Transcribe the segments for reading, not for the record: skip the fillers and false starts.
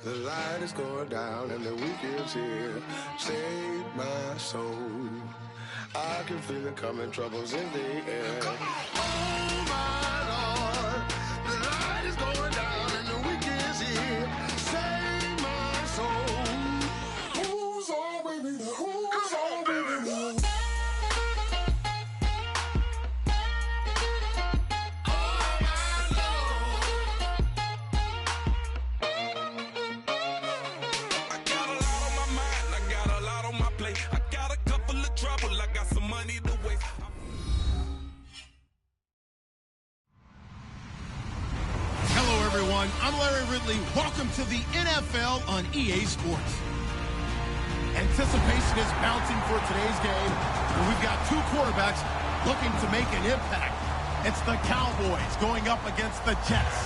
The light is going down and the week is here. Save my soul. I can feel it coming, troubles in the air. Oh my Lord, the light is going down and the week is here. Save my soul. Who's on with me? Who's on with me? I'm Larry Ridley. Welcome to the NFL on EA Sports. Anticipation is mounting for today's game, and we've got two quarterbacks looking to make an impact. It's the Cowboys going up against the Jets.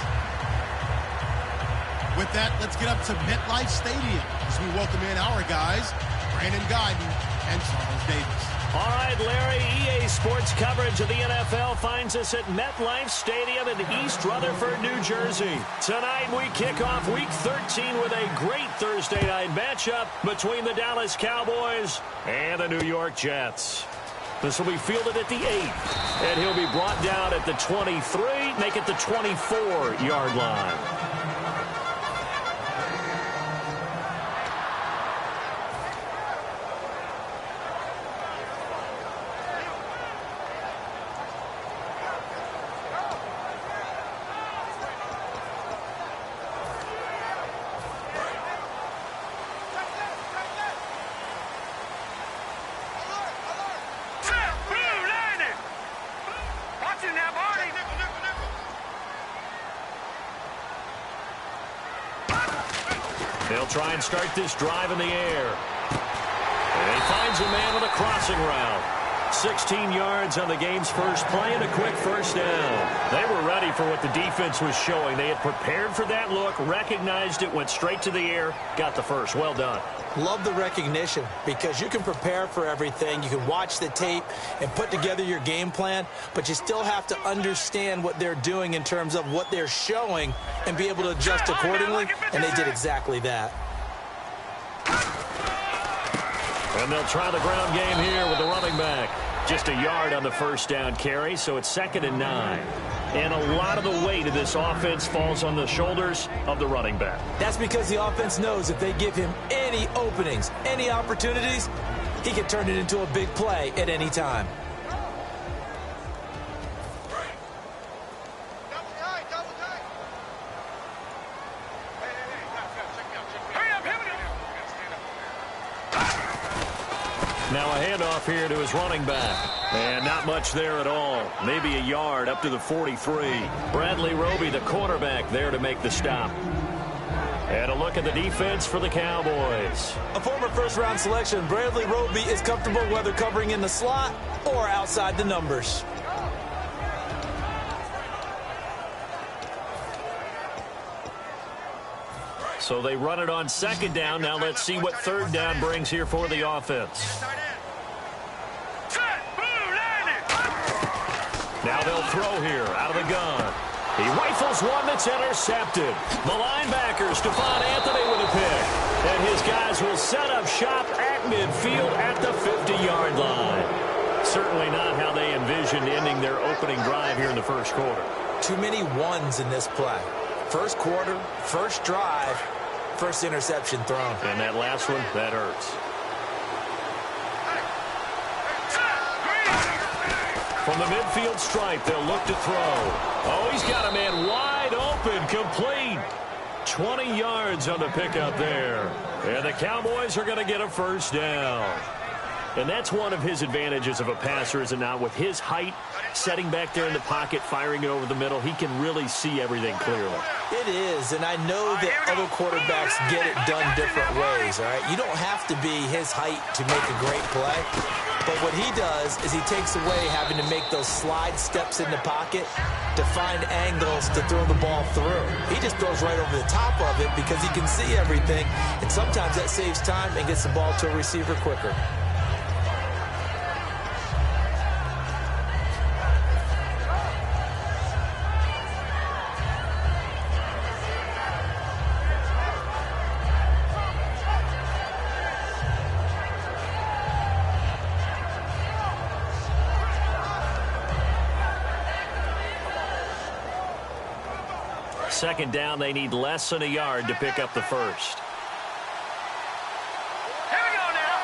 With that, let's get up to MetLife Stadium as we welcome in our guys, Brandon Guyton and Charles Davis. All right, Larry, EA Sports coverage of the NFL finds us at MetLife Stadium in East Rutherford, New Jersey. Tonight, we kick off Week 13 with a great Thursday night matchup between the Dallas Cowboys and the New York Jets. This will be fielded at the 8, and he'll be brought down at the 23, make it the 24-yard line. They'll try and start this drive in the air. And he finds a man on a crossing route. 16 yards on the game's first play and a quick first down. They were ready for what the defense was showing. They had prepared for that look, recognized it, went straight to the air, got the first. Well done. Love the recognition because you can prepare for everything. You can watch the tape and put together your game plan, but you still have to understand what they're doing in terms of what they're showing and be able to adjust accordingly, and they did exactly that. And they'll try the ground game here with the running back. Just a yard on the first down carry, so it's 2nd and 9. And a lot of the weight of this offense falls on the shoulders of the running back. That's because the offense knows if they give him any openings, any opportunities, he can turn it into a big play at any time. Now a handoff here to his running back. And not much there at all. Maybe a yard up to the 43. Bradley Roby, the cornerback, there to make the stop. And a look at the defense for the Cowboys. A former first-round selection, Bradley Roby is comfortable whether covering in the slot or outside the numbers. So they run it on 2nd down. Now let's see what 3rd down brings here for the offense. Now they'll throw here out of the gun. He rifles one that's intercepted. The linebacker, Stephon Anthony, with a pick. And his guys will set up shop at midfield at the 50-yard line. Certainly not how they envisioned ending their opening drive here in the first quarter. Too many ones in this play. First quarter, first drive, first interception thrown. And that last one, that hurts. From the midfield stripe, they'll look to throw. Oh, he's got a man wide open, complete. 20 yards on the pickup there. And the Cowboys are going to get a first down. And that's one of his advantages of a passer, is it not? With his height, setting back there in the pocket, firing it over the middle, he can really see everything clearly. It is, and I know that other quarterbacks get it done different ways, all right? You don't have to be his height to make a great play. But what he does is he takes away having to make those slide steps in the pocket to find angles to throw the ball through. He just throws right over the top of it because he can see everything, and sometimes that saves time and gets the ball to a receiver quicker. second down, they need less than a yard to pick up the first. Here we go now.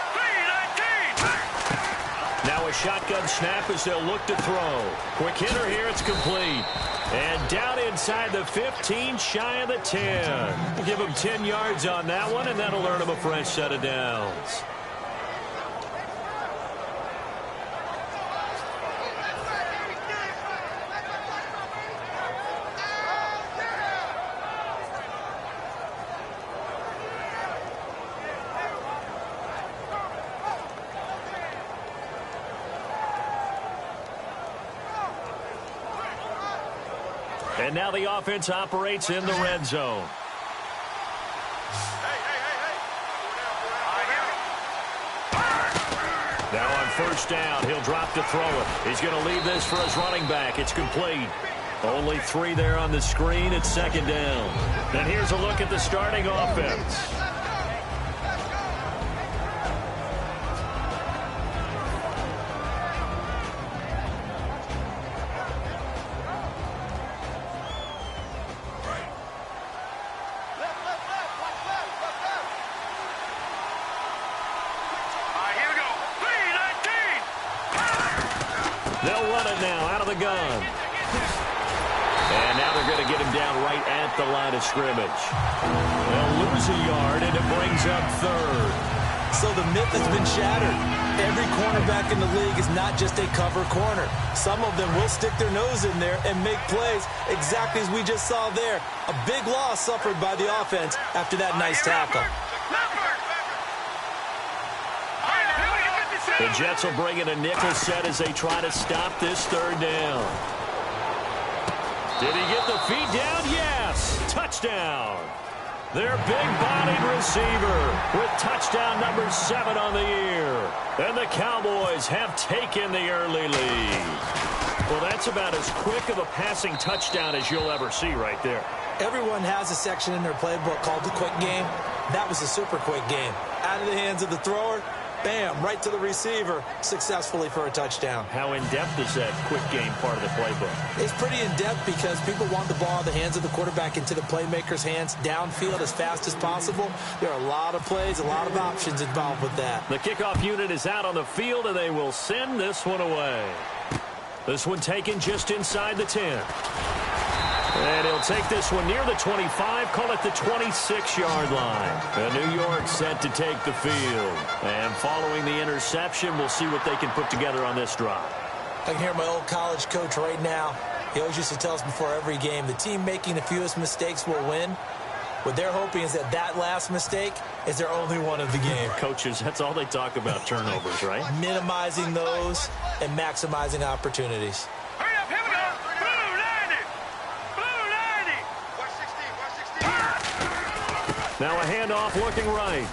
3-19. Now a shotgun snap as they'll look to throw. Quick hitter here, it's complete. And down inside the 15, shy of the 10. We'll give him 10 yards on that one, and that'll earn him a fresh set of downs. And now the offense operates in the red zone. Now on first down, he'll drop to throw it. He's going to leave this for his running back. It's complete. Only 3 there on the screen. It's second down. And here's a look at the starting offense. They'll run it now out of the gun. And now they're going to get him down right at the line of scrimmage. They'll lose a yard, and it brings up third. So the myth has been shattered. Every cornerback in the league is not just a cover corner. Some of them will stick their nose in there and make plays exactly as we just saw there. A big loss suffered by the offense after that nice tackle. The Jets will bring in a nickel set as they try to stop this third down. Did he get the feet down? Yes. Touchdown. Their big-bodied receiver with touchdown number 7 on the year. And the Cowboys have taken the early lead. Well, that's about as quick of a passing touchdown as you'll ever see right there. Everyone has a section in their playbook called the quick game. That was a super quick game. Out of the hands of the thrower, bam, right to the receiver, successfully for a touchdown. How in-depth is that quick game part of the playbook? It's pretty in-depth because people want the ball in the hands of the quarterback into the playmaker's hands downfield as fast as possible. There are a lot of plays, a lot of options involved with that. The kickoff unit is out on the field, and they will send this one away. This one taken just inside the 10. And he'll take this one near the 25, call it the 26-yard line. And New York set to take the field. And following the interception, we'll see what they can put together on this drive. I can hear my old college coach right now. He always used to tell us before every game, the team making the fewest mistakes will win. What they're hoping is that that last mistake is their only one of the game. Coaches, that's all they talk about, turnovers, right? Minimizing those and maximizing opportunities. Hurry up, here we go. Blue 90. Blue 90. Watch 16, watch 16. Now a handoff looking right.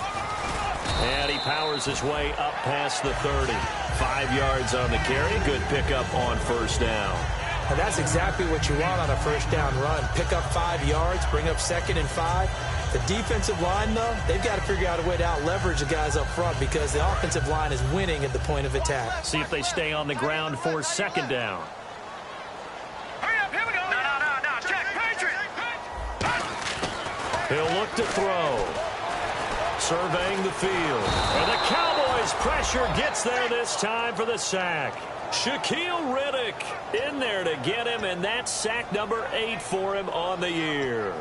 And he powers his way up past the 30. 5 yards on the carry. Good pickup on first down. And that's exactly what you want on a first down run. Pick up 5 yards, bring up 2nd and 5. The defensive line, though, they've got to figure out a way to out-leverage the guys up front because the offensive line is winning at the point of attack. See if they stay on the ground for second down. Hurry up, here we go. No. Check, Patriot. He'll look to throw. Surveying the field. And the Cowboys' pressure gets there this time for the sack. Shaquille Riddick in there to get him, and that's sack number 8 for him on the year.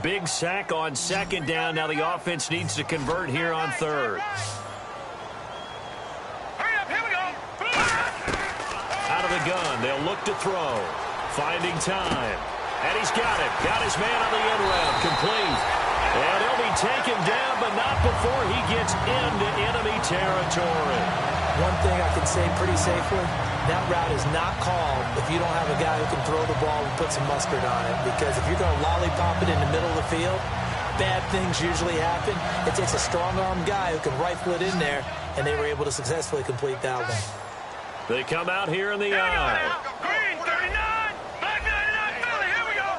Big sack on second down. Now the offense needs to convert here on third. Hurry up, here we go. Out of the gun, they'll look to throw. Finding time. And he's got it. Got his man on the end round. Complete. And he'll be taken down, but not before he gets into enemy territory. One thing I can say pretty safely, that route is not called if you don't have a guy who can throw the ball and put some mustard on it. Because if you're going to lollipop it in the middle of the field, bad things usually happen. It takes a strong-armed guy who can rifle it in there, and they were able to successfully complete that one. They come out here in the eye. Green 39, black 99, Philly, here we go.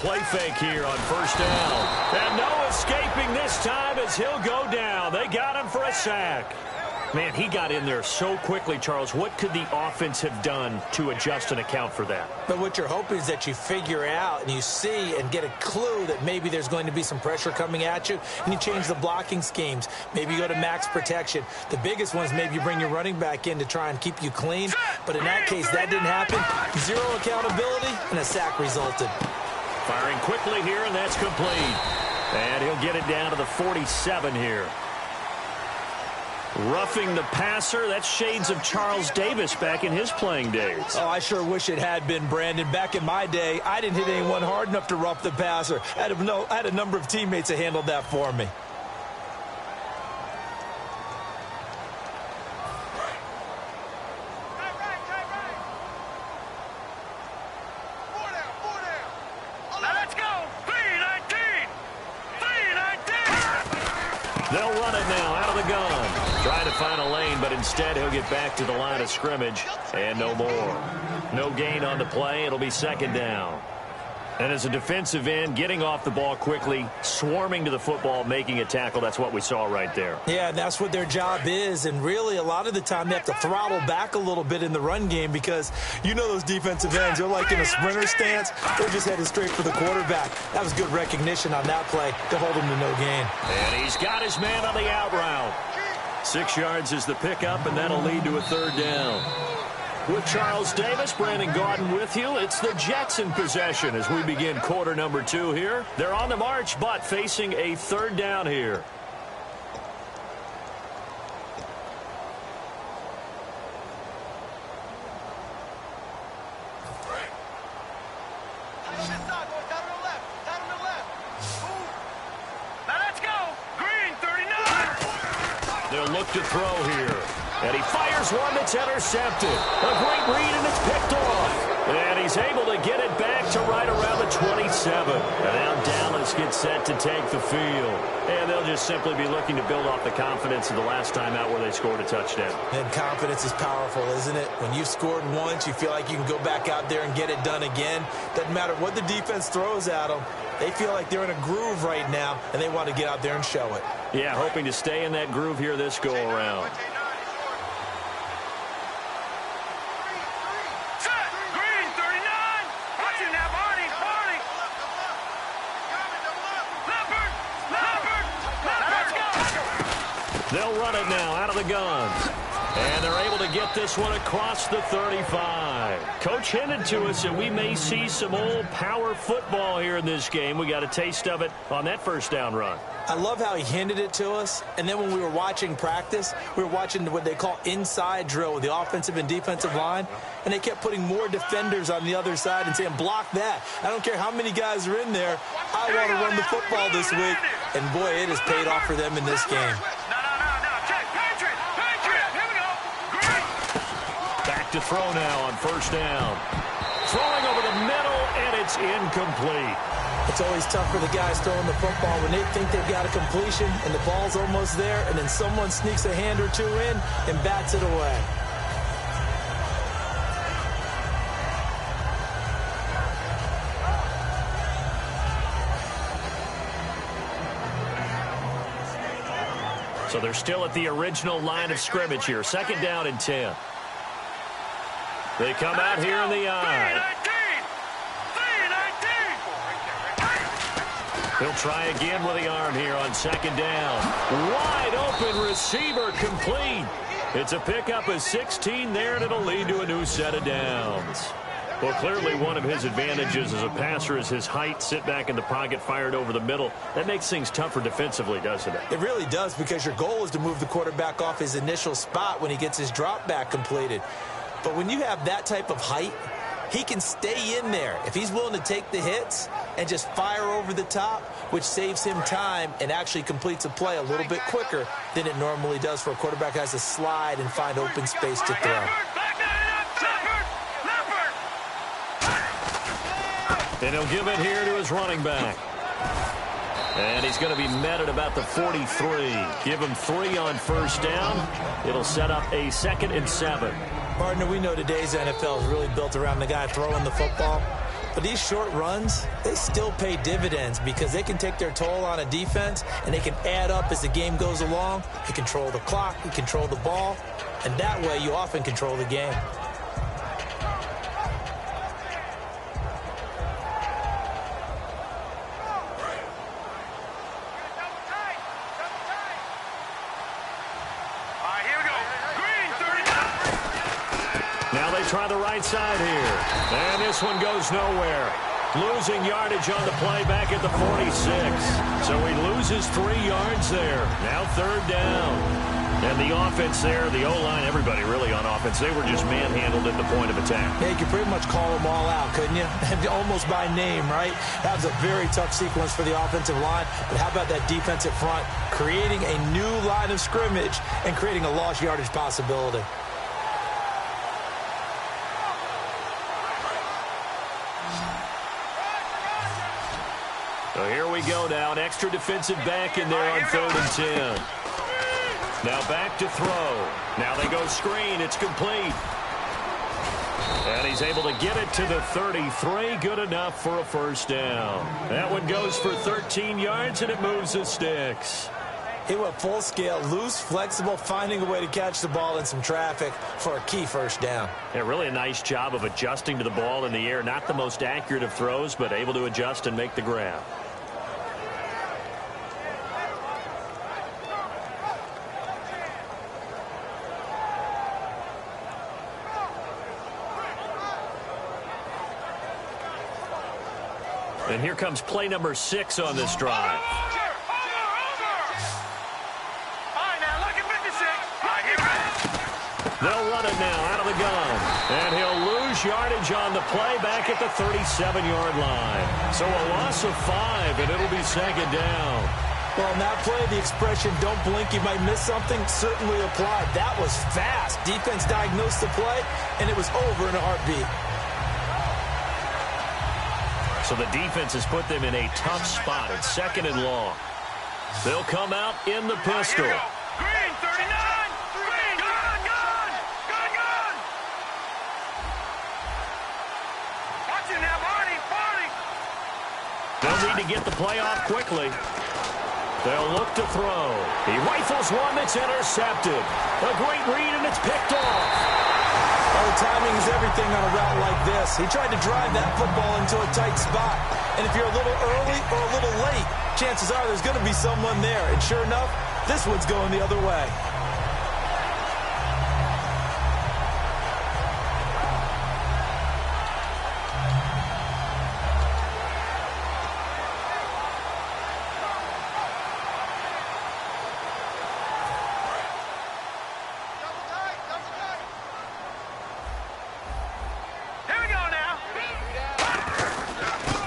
play fake here on first down. And no escaping this time as he'll go down. They got him for a sack. Man, he got in there so quickly, Charles. What could the offense have done to adjust and account for that? But what you're hoping is that you figure out and you see and get a clue that maybe there's going to be some pressure coming at you, and you change the blocking schemes. Maybe you go to max protection. The biggest one is maybe you bring your running back in to try and keep you clean. But in that case, that didn't happen. Zero accountability, and a sack resulted. Firing quickly here, and that's complete. And he'll get it down to the 47 here. Roughing the passer, that's shades of Charles Davis back in his playing days. Oh, I sure wish it had been, Brandon. Back in my day, I didn't hit anyone hard enough to rough the passer. I had a number of teammates that handled that for me. They'll run it now out of the gun. Trying to find a lane, but instead he'll get back to the line of scrimmage. And no more. No gain on the play. It'll be second down. And as a defensive end, getting off the ball quickly, swarming to the football, making a tackle, that's what we saw right there. Yeah, and that's what their job is. And really, a lot of the time, they have to throttle back a little bit in the run game because you know those defensive ends, they're like in a sprinter stance. They're just headed straight for the quarterback. That was good recognition on that play to hold him to no gain. And he's got his man on the out route. 6 yards is the pickup, and that'll lead to a third down. With Charles Davis, Brandon Gaudin with you. It's the Jets in possession as we begin quarter number 2 here. They're on the march, but facing a third down here. They'll look to throw here. And he fires one that's intercepted. A great read, and it's picked off. And he's able to get it back to right around the 27. And now Dallas gets set to take the field. And they'll just simply be looking to build off the confidence of the last time out where they scored a touchdown. And confidence is powerful, isn't it? When you've scored once, you feel like you can go back out there and get it done again. Doesn't matter what the defense throws at them. They feel like they're in a groove right now, and they want to get out there and show it. Yeah, hoping to stay in that groove here this go-around. They'll run it now out of the gun. And they're able to get this one across the 35. Coach hinted to us that we may see some old power football here in this game. We got a taste of it on that first down run. I love how he hinted it to us. And then when we were watching practice, we were watching what they call inside drill with the offensive and defensive line. And they kept putting more defenders on the other side and saying, block that. I don't care how many guys are in there. I want to run the football this week. And, boy, it has paid off for them in this game. To throw now on first down. Throwing over the middle, and it's incomplete. It's always tough for the guys throwing the football when they think they've got a completion and the ball's almost there, and then someone sneaks a hand or two in and bats it away. So they're still at the original line of scrimmage here. Second down and 10. They come out here in the eye. He'll try again with the arm here on second down. Wide open receiver complete. It's a pickup of 16 there, and it'll lead to a new set of downs. Well, clearly one of his advantages as a passer is his height. Sit back in the pocket, fired over the middle. That makes things tougher defensively, doesn't it? It really does, because your goal is to move the quarterback off his initial spot when he gets his drop back completed. But when you have that type of height, he can stay in there if he's willing to take the hits and just fire over the top, which saves him time and actually completes a play a little bit quicker than it normally does for a quarterback who has to slide and find open space to throw. And he'll give it here to his running back. And he's going to be met at about the 43. Give him 3 on first down. It'll set up a 2nd and 7. Partner, we know today's NFL is really built around the guy throwing the football. But these short runs, they still pay dividends because they can take their toll on a defense and they can add up as the game goes along. You control the clock, you control the ball, and that way you often control the game. Now they try the right side here. And this one goes nowhere. Losing yardage on the play back at the 46. So he loses 3 yards there. Now 3rd down. And the offense there, the O-line, everybody really on offense, they were just manhandled at the point of attack. Yeah, you could pretty much call them all out, couldn't you? Almost by name, right? That was a very tough sequence for the offensive line. But how about that defensive front creating a new line of scrimmage and creating a lost yardage possibility? So here we go now. An extra defensive back in there on 3rd and 10. Now back to throw. Now they go screen. It's complete. And he's able to get it to the 33. Good enough for a 1st down. That one goes for 13 yards, and it moves the sticks. He went full scale, loose, flexible, finding a way to catch the ball in some traffic for a key 1st down. Yeah, really a nice job of adjusting to the ball in the air. Not the most accurate of throws, but able to adjust and make the grab. And here comes play number 6 on this drive. They'll run it now out of the gun. And he'll lose yardage on the play back at the 37-yard line. So a loss of 5, and it'll be 2nd down. Well, in that play, the expression, don't blink, you might miss something, certainly applied. That was fast. Defense diagnosed the play, and it was over in a heartbeat. So the defense has put them in a tough spot. It's 2nd and long. They'll come out in the pistol. Green, 39! Green, gun! Watch it now, Barney! They'll need to get the play off quickly. They'll look to throw. He rifles one that's intercepted. A great read, and it's picked off. Well, the timing is everything on a route like this. He tried to drive that football into a tight spot. And if you're a little early or a little late, chances are there's going to be someone there. And sure enough, this one's going the other way.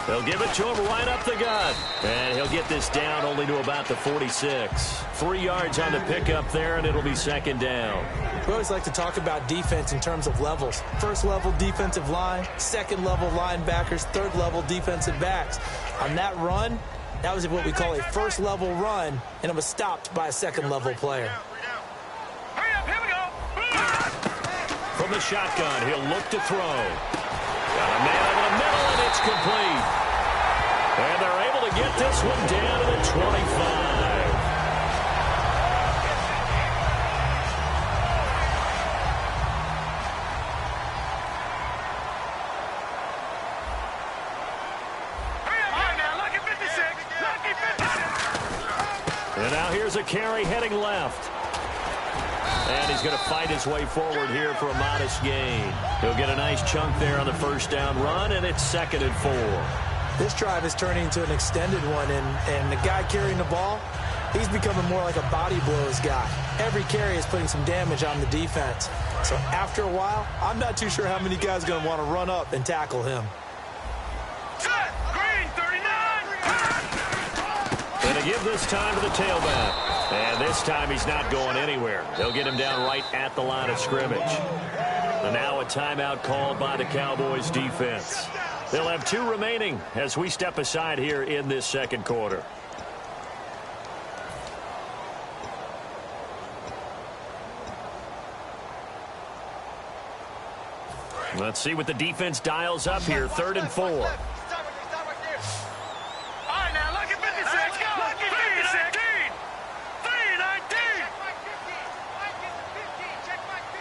They'll give it to him right up the gut. And he'll get this down only to about the 46. 3 yards on the pickup there, and it'll be 2nd down. We always like to talk about defense in terms of levels. 1st level defensive line, 2nd level linebackers, 3rd level defensive backs. On that run, that was what we call a 1st level run, and it was stopped by a 2nd level player. Hurry up, here we go! From the shotgun, he'll look to throw. Got a man over the middle, and it's complete. And they're able to get this one down to the 25. And now here's a carry heading left. And he's going to fight his way forward here for a modest gain. He'll get a nice chunk there on the 1st down run, and it's 2nd and 4. This drive is turning into an extended one, and the guy carrying the ball, he's becoming more like a body blows guy. Every carry is putting some damage on the defense. So after a while, I'm not too sure how many guys are going to want to run up and tackle him. Set! Green, 39! Going to give this time to the tailback. And this time he's not going anywhere. They'll get him down right at the line of scrimmage. And now a timeout called by the Cowboys defense. They'll have 2 remaining as we step aside here in this 2nd quarter. Let's see what the defense dials up here. 3rd and 4. All right, now look at 56. Let's go. Look at 56. 319. Check my 15.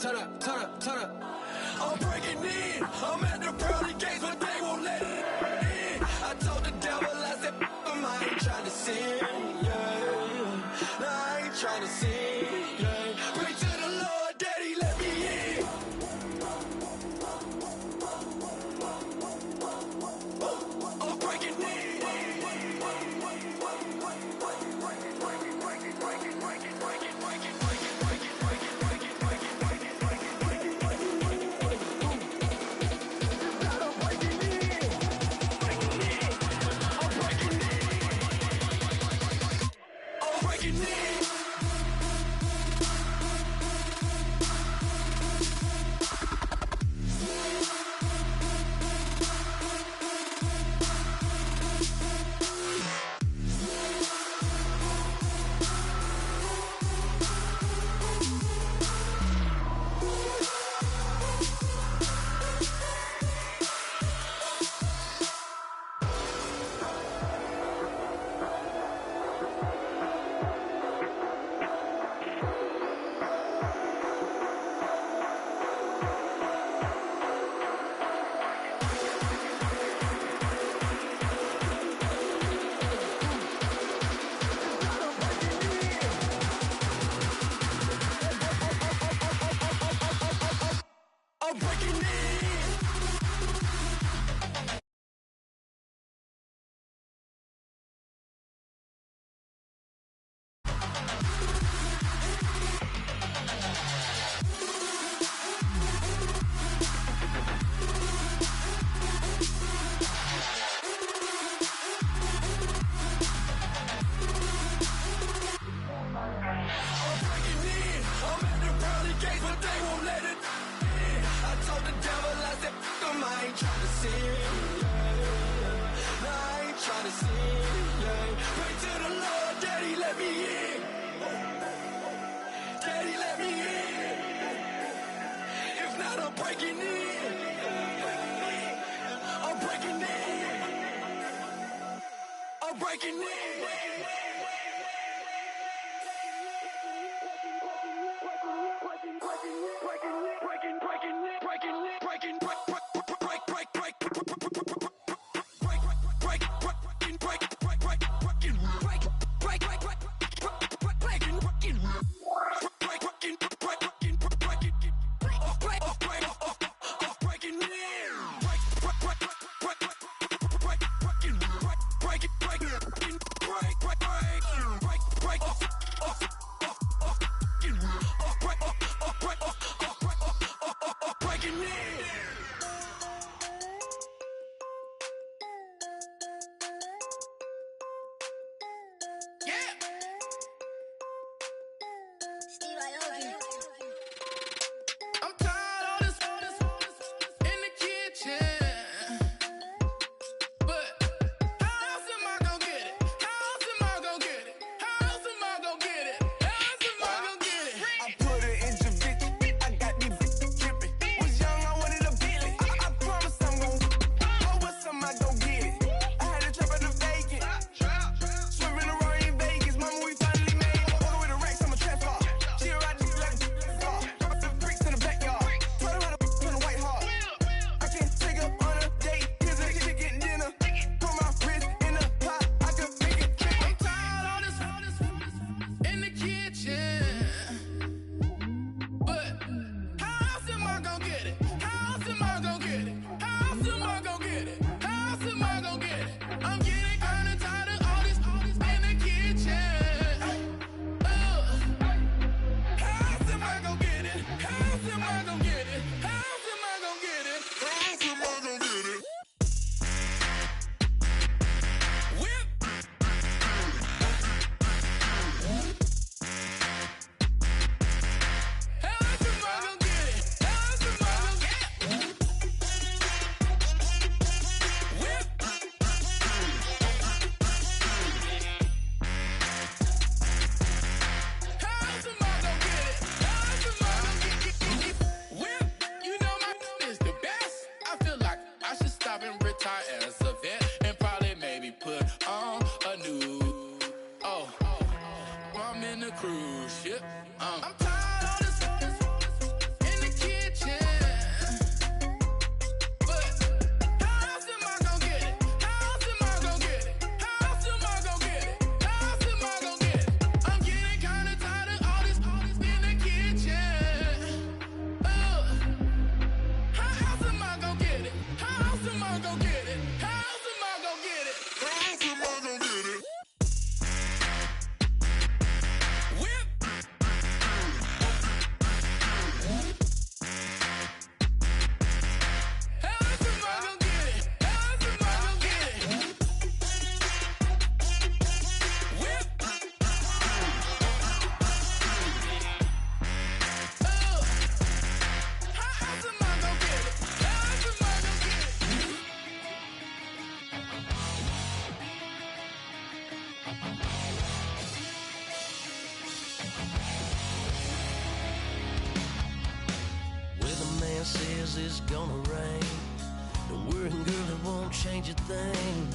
Turn up. I'm breaking in. I'm at the pearly gates, but they won't let it in. I told the devil, I said, I ain't trying to sin, yeah. No, I ain't trying to sin, yeah. Pray to the Lord, Daddy, let me in. I'm breaking in. says it's gonna rain. Don't worry, girl, it won't change a thing.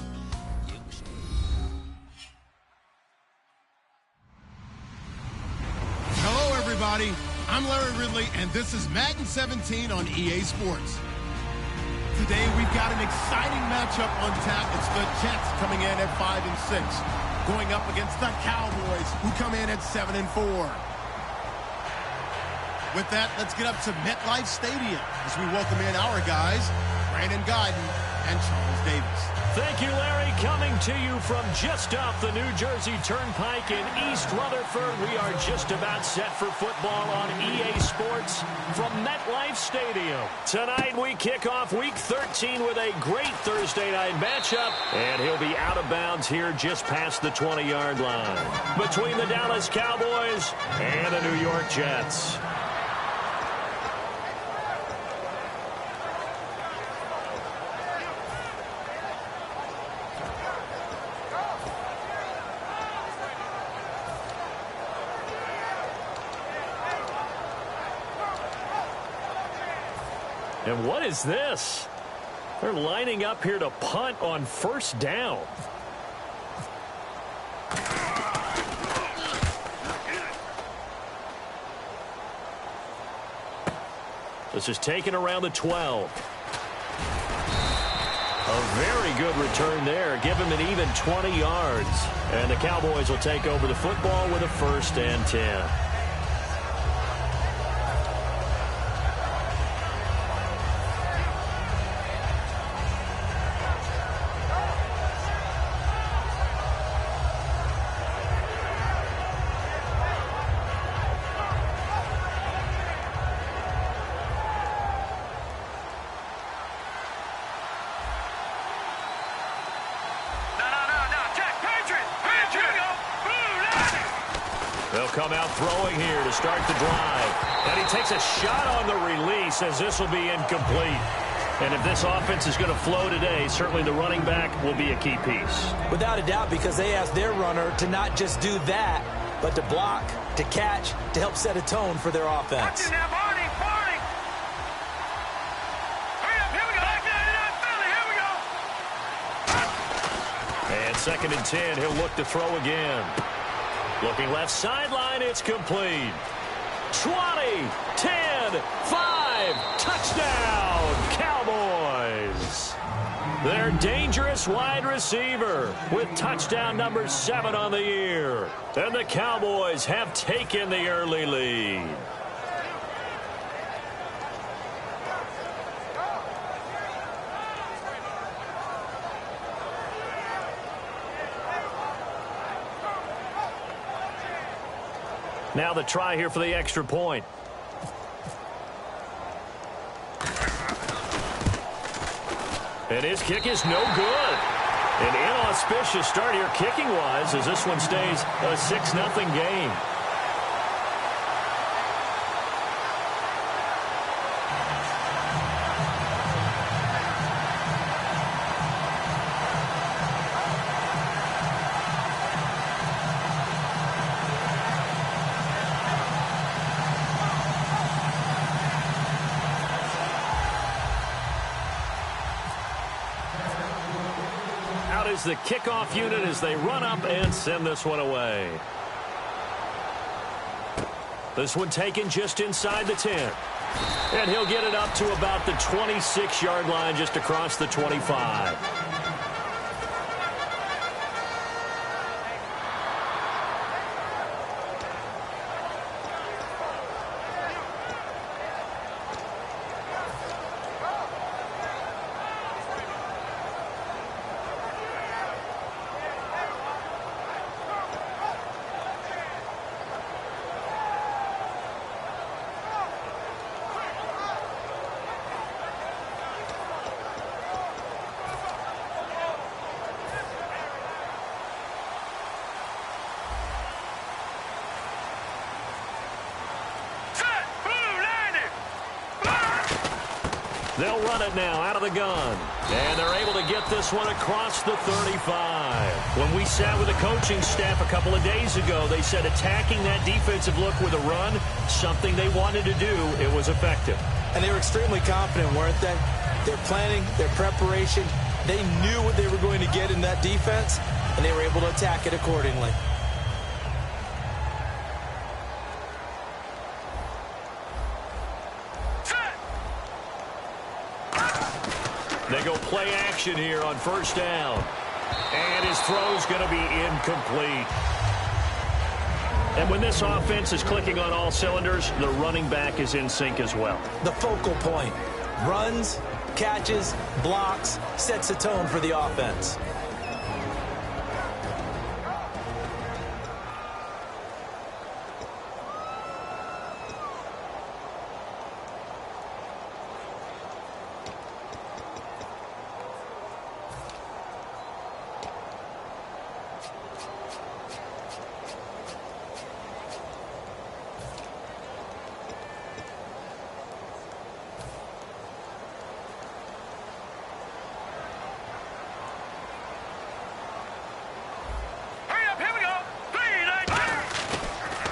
Hello, everybody. I'm Larry Ridley, and this is Madden 17 on EA Sports. Today, we've got an exciting matchup on tap. It's the Jets coming in at 5-6, going up against the Cowboys, who come in at 7-4. With that, let's get up to MetLife Stadium as we welcome in our guys, Brandon Guyton and Charles Davis. Thank you, Larry. Coming to you from just off the New Jersey Turnpike in East Rutherford. We are just about set for football on EA Sports from MetLife Stadium. Tonight we kick off Week 13 with a great Thursday night matchup. And he'll be out of bounds here just past the 20-yard line between the Dallas Cowboys and the New York Jets. And what is this? They're lining up here to punt on first down. This is taken around the 12. A very good return there. Give him an even 20 yards. And the Cowboys will take over the football with a 1st and 10. They'll come out throwing here to start the drive. And he takes a shot on the release as this will be incomplete. And if this offense is going to flow today, certainly the running back will be a key piece. Without a doubt, because they asked their runner to not just do that, but to block, to catch, to help set a tone for their offense. Now, Barney. Hurry up, here we go. Philly, here we go. And 2nd and 10, he'll look to throw again. Looking left sideline, it's complete. 20, 10, 5, touchdown, Cowboys. Their dangerous wide receiver with touchdown number 7 on the year. And the Cowboys have taken the early lead. Now the try here for the extra point. And his kick is no good. An inauspicious start here kicking-wise as this one stays a 6-0 game. Is the kickoff unit as they run up and send this one away. This one taken just inside the 10. And he'll get it up to about the 26-yard line just across the 25. They'll run it now out of the gun. And they're able to get this one across the 35. When we sat with the coaching staff a couple of days ago, they said attacking that defensive look with a run, something they wanted to do. It was effective. And they were extremely confident, weren't they? Their planning, their preparation, they knew what they were going to get in that defense, and they were able to attack it accordingly. They go play action here on first down. And his throw's going to be incomplete. And when this offense is clicking on all cylinders, the running back is in sync as well. The focal point. Runs, catches, blocks, sets the tone for the offense.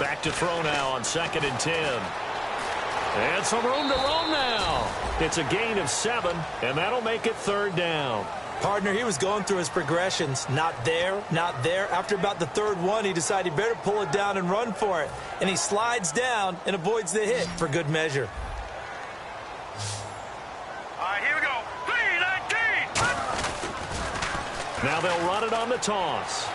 Back to throw now on 2nd and 10. And some room to roam now. It's a gain of 7, and that'll make it 3rd down. Partner, he was going through his progressions. Not there, not there. After about the 3rd one, he decided he better pull it down and run for it. And he slides down and avoids the hit for good measure. All right, here we go. 3-19. Now they'll run it on the toss.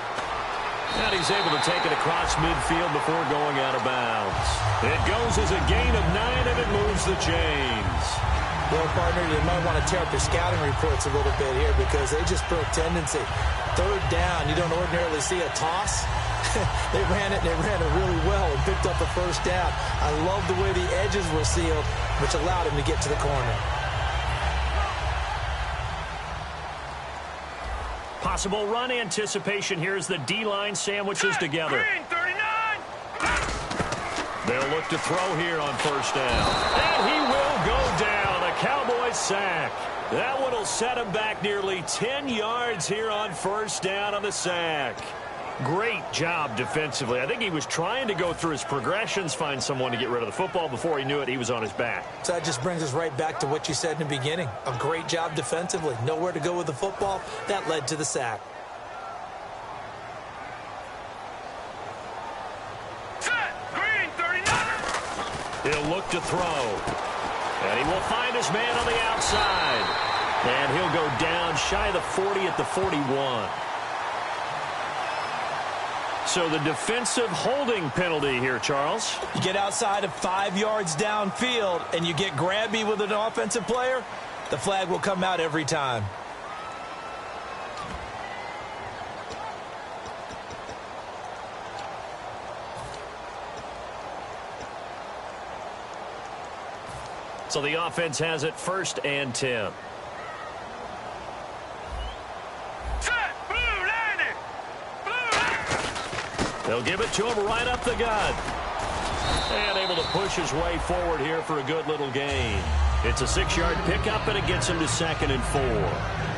And he's able to take it across midfield before going out of bounds. It goes as a gain of 9, and it moves the chains. Well, partner, you might want to tear up your scouting reports a little bit here because they just broke tendency. 3rd down, you don't ordinarily see a toss. They ran it, and they ran it really well and picked up a 1st down. I love the way the edges were sealed, which allowed him to get to the corner. Possible run anticipation here as the D-line sandwiches together. Green, 39. They'll look to throw here on 1st down. And he will go down. A Cowboys sack. That one will set him back nearly 10 yards here on 1st down on the sack. Great job defensively. I think he was trying to go through his progressions, find someone to get rid of the football. Before he knew it, he was on his back. So that just brings us right back to what you said in the beginning. A great job defensively. Nowhere to go with the football. That led to the sack. Set. Green, 39. He'll look to throw. And he will find his man on the outside. And he'll go down shy of the 40 at the 41. So the defensive holding penalty here, Charles. You get outside of 5 yards downfield and you get grabby with an offensive player, the flag will come out every time. So the offense has it 1st and 10. They'll give it to him right up the gut. And able to push his way forward here for a good little gain. It's a 6-yard pickup, and it gets him to 2nd and 4.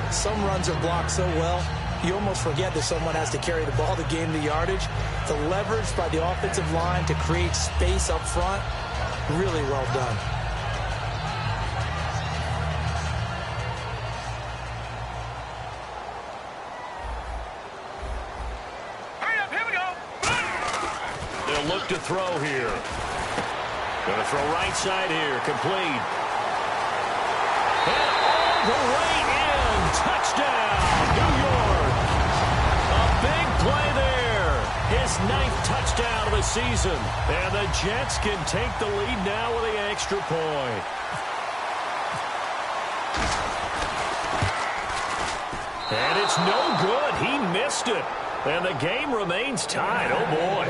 Some runs are blocked so well, you almost forget that someone has to carry the ball to gain the yardage. The leverage by the offensive line to create space up front, really well done. Look to throw here. Going to throw right side here. Complete. And all the way in. Touchdown, New York. A big play there. His 9th touchdown of the season. And the Jets can take the lead now with the extra point. And it's no good. He missed it. And the game remains tied. Oh, boy.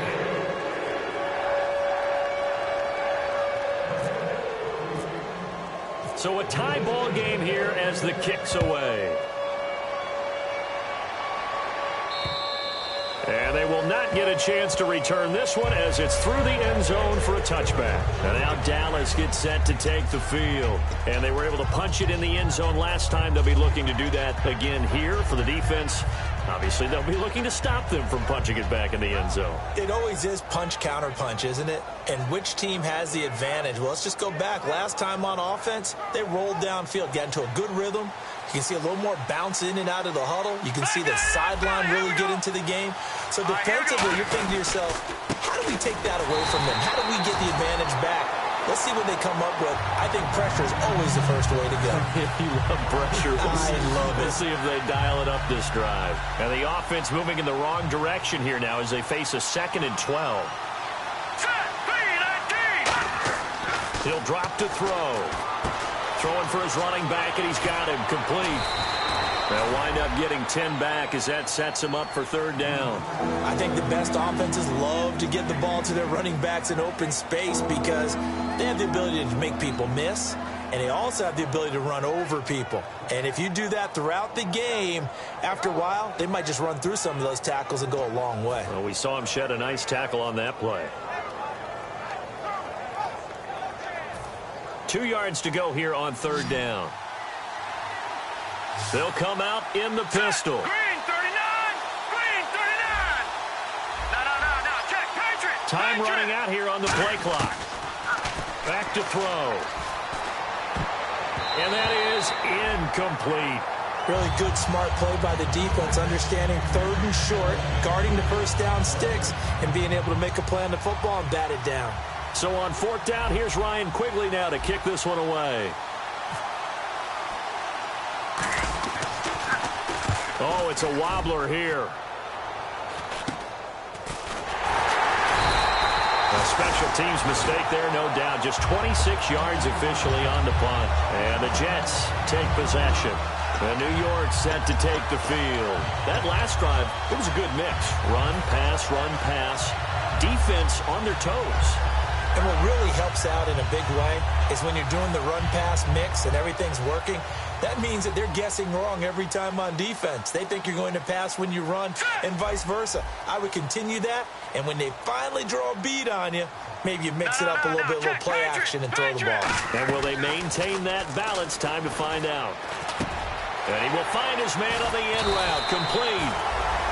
So a tie ball game here as the kick's away. And they will not get a chance to return this one as it's through the end zone for a touchback. And now Dallas gets set to take the field. And they were able to punch it in the end zone last time. They'll be looking to do that again here for the defense. Obviously, they'll be looking to stop them from punching it back in the end zone. It always is punch-counter-punch, isn't it? And which team has the advantage? Well, let's just go back. Last time on offense, they rolled downfield, got into a good rhythm. You can see a little more bounce in and out of the huddle. You can see the sideline really get into the game. So defensively, you're thinking to yourself, how do we take that away from them? How do we get the advantage back? Let's see what they come up with. I think pressure is always the first way to go. You love pressure. I love it. Let's see if they dial it up this drive. And the offense moving in the wrong direction here now as they face a 2nd and 12. He'll drop to throw. Throwing for his running back, and he's got him complete. They'll wind up getting 10 back as that sets him up for 3rd down. I think the best offenses love to get the ball to their running backs in open space because they have the ability to make people miss, and they also have the ability to run over people. And if you do that throughout the game, after a while, they might just run through some of those tackles and go a long way. Well, we saw him shed a nice tackle on that play. 2 yards to go here on 3rd down. They'll come out in the pistol. Green 39! Green 39! No, check, Patriot! Time running out here on the play clock. Back to throw. And that is incomplete. Really good, smart play by the defense, understanding 3rd and short, guarding the first down sticks, and being able to make a play on the football and bat it down. So on 4th down, here's Ryan Quigley now to kick this one away. Oh, it's a wobbler here. A special teams mistake there, no doubt. Just 26 yards officially on the punt. And the Jets take possession. And New York set to take the field. That last drive, it was a good mix. Run, pass, defense on their toes. And what really helps out in a big way is when you're doing the run-pass mix and everything's working, that means that they're guessing wrong every time on defense. They think you're going to pass when you run and vice versa. I would continue that, and when they finally draw a beat on you, maybe you mix it up a little bit, a little play action and throw the ball. And will they maintain that balance? Time to find out. And he will find his man on the end route, complete.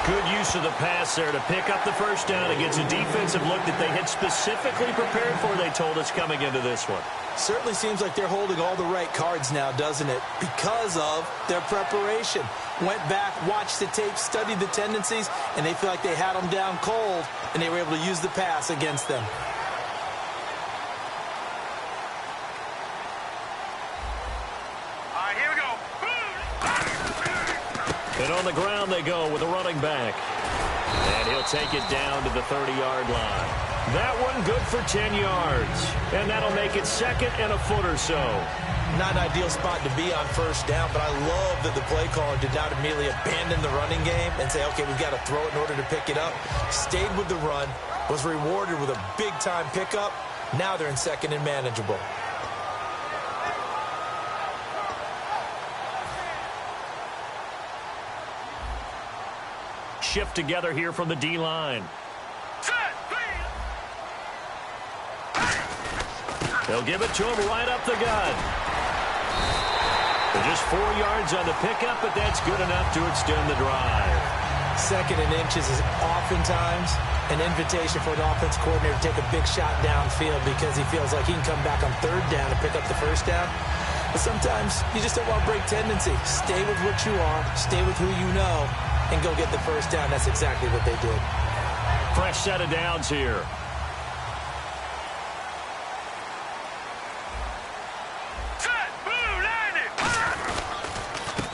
Good use of the pass there to pick up the first down against a defensive look that they had specifically prepared for, they told us, coming into this one. Certainly seems like they're holding all the right cards now, doesn't it? Because of their preparation. Went back, watched the tape, studied the tendencies, and they feel like they had them down cold, and they were able to use the pass against them. All right, here we go. And on the ground they go with a running back. And he'll take it down to the 30-yard line. That one good for 10 yards. And that'll make it 2nd and a foot or so. Not an ideal spot to be on first down, but I love that the play caller did not immediately abandon the running game and say, okay, we've got to throw it in order to pick it up. Stayed with the run, was rewarded with a big-time pickup. Now they're in 2nd and manageable. Shift together here from the D-line. They'll give it to him right up the gut. They're just 4 yards on the pickup, but that's good enough to extend the drive. 2nd and inches is oftentimes an invitation for an offense coordinator to take a big shot downfield because he feels like he can come back on 3rd down and pick up the first down. But sometimes you just don't want to break tendency. Stay with what you are, stay with who you know, and go get the first down. That's exactly what they did. Fresh set of downs here.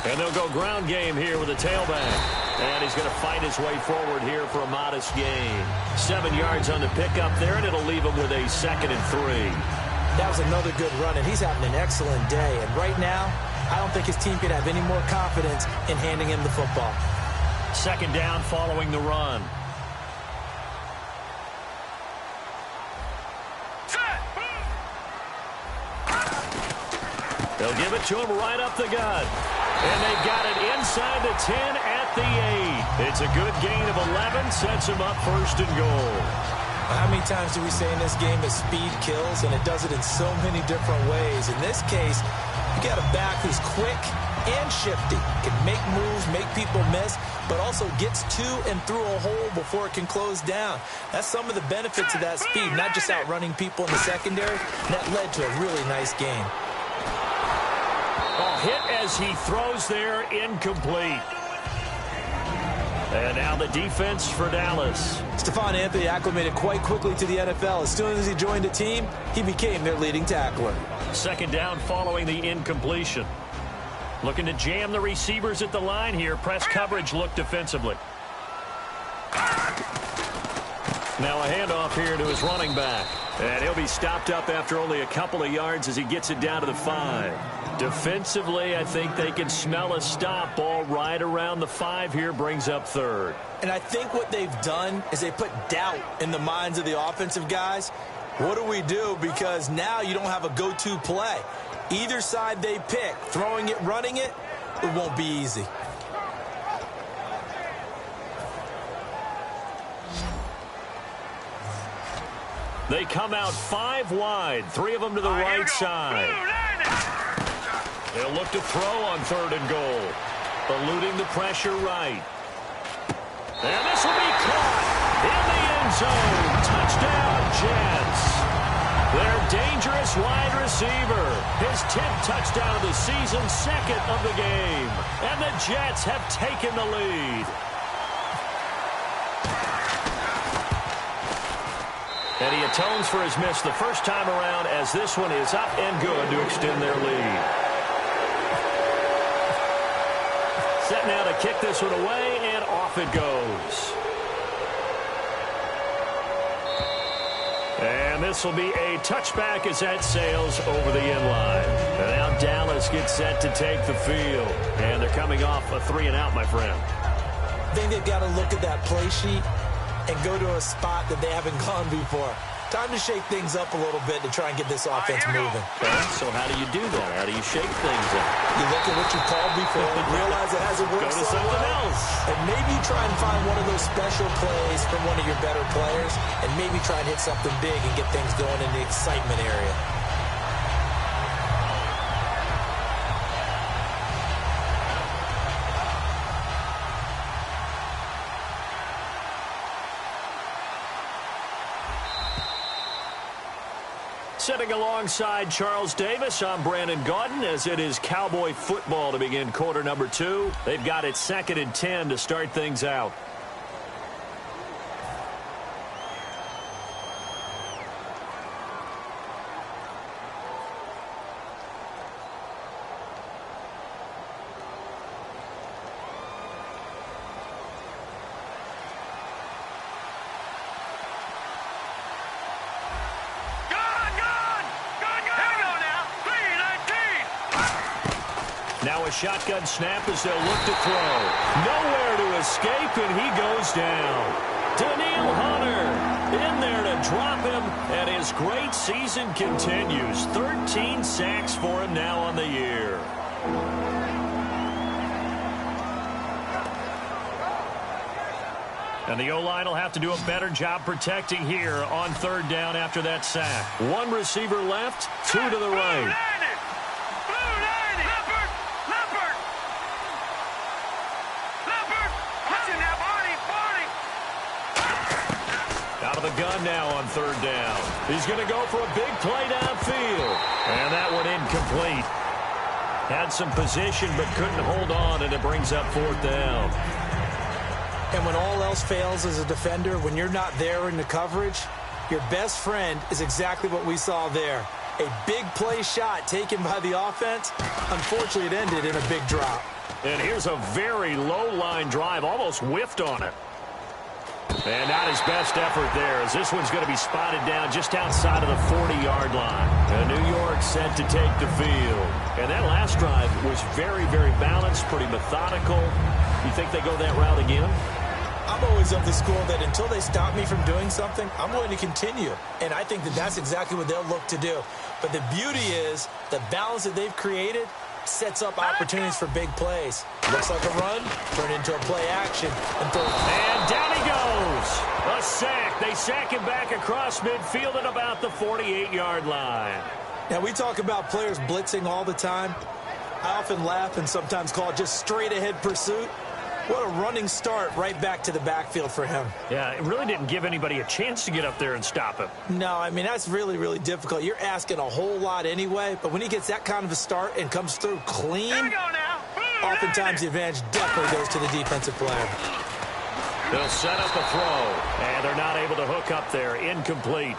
And they'll go ground game here with a tailback. And he's going to fight his way forward here for a modest gain. 7 yards on the pickup there, and it'll leave him with a 2nd and 3. That was another good run, and he's having an excellent day. And right now, I don't think his team could have any more confidence in handing him the football. 2nd down following the run. They'll give it to him right up the gut. And they've got it inside the 10 at the 8. It's a good gain of 11, sets him up 1st and goal. How many times do we say in this game that speed kills, and it does it in so many different ways? In this case, you got a back who's quick, and shifty. Can make moves, make people miss, but also gets to and through a hole before it can close down. That's some of the benefits of that speed, not just outrunning people in the secondary. And that led to a really nice game. Oh, hit as he throws there, incomplete. And now the defense for Dallas. Stephon Anthony acclimated quite quickly to the NFL. As soon as he joined the team, he became their leading tackler. Second down following the incompletion. Looking to jam the receivers at the line here. Press coverage look defensively. Now a handoff here to his running back. And he'll be stopped up after only a couple of yards as he gets it down to the 5. Defensively, I think they can smell a stop. Ball right around the 5 here, brings up third. And I think what they've done is they put doubt in the minds of the offensive guys. What do we do? Because now you don't have a go-to play. Either side they pick, throwing it, running it, it won't be easy. They come out 5 wide, 3 of them to the right side. They'll look to throw on 3rd and goal. Eluding the pressure right. And this will be caught in the end zone. Touchdown, Jets. Their dangerous wide receiver. His 10th touchdown of the season, 2nd of the game. And the Jets have taken the lead. And he atones for his miss the first time around as this one is up and good to extend their lead. Set now to kick this one away, and off it goes. And this will be a touchback as that sails over the end line. And now Dallas gets set to take the field. And they're coming off a 3-and-out, my friend. I think they've got to look at that play sheet and go to a spot that they haven't gone before. Time to shake things up a little bit to try and get this offense moving. Okay, so how do you do that? How do you shake things up? You look at what you called before, realize it hasn't worked Go to so something well, else. and maybe try and find one of those special plays from one of your better players, and maybe try and hit something big and get things going in the excitement area. Sitting alongside Charles Davis, I'm Brandon Gaudin as it is Cowboy football to begin quarter number 2. They've got it 2nd and 10 to start things out. Now a shotgun snap as they'll look to throw. Nowhere to escape, and he goes down. Daniil Hunter in there to drop him, and his great season continues. 13 sacks for him now on the year. And the O-line will have to do a better job protecting here on 3rd down after that sack. 1 receiver left, 2 to the right. Out of the gun now on 3rd down. He's going to go for a big play downfield. And that one incomplete. Had some position but couldn't hold on, and it brings up 4th down. And when all else fails as a defender, when you're not there in the coverage, your best friend is exactly what we saw there. A big play shot taken by the offense. Unfortunately, it ended in a big drop. And here's a very low-line drive, almost whiffed on it. And not his best effort there, as this one's going to be spotted down just outside of the 40-yard line. And New York set to take the field. And that last drive was very, very balanced, pretty methodical. You think they go that route again? I'm always of the school that until they stop me from doing something, I'm going to continue. And I think that that's exactly what they'll look to do. But the beauty is the balance that they've created sets up opportunities for big plays. Looks like a run, turn into a play action, and throw. And down he goes. A sack. They sack him back across midfield at about the 48-yard line. Now, we talk about players blitzing all the time. I often laugh and sometimes call it just straight-ahead pursuit. What a running start right back to the backfield for him. Yeah, it really didn't give anybody a chance to get up there and stop him. No, I mean, that's really, really difficult. You're asking a whole lot anyway, but when he gets that kind of a start and comes through clean, Here we go now. oftentimes the advantage definitely goes to the defensive player. They'll set up a throw, and they're not able to hook up there. Incomplete.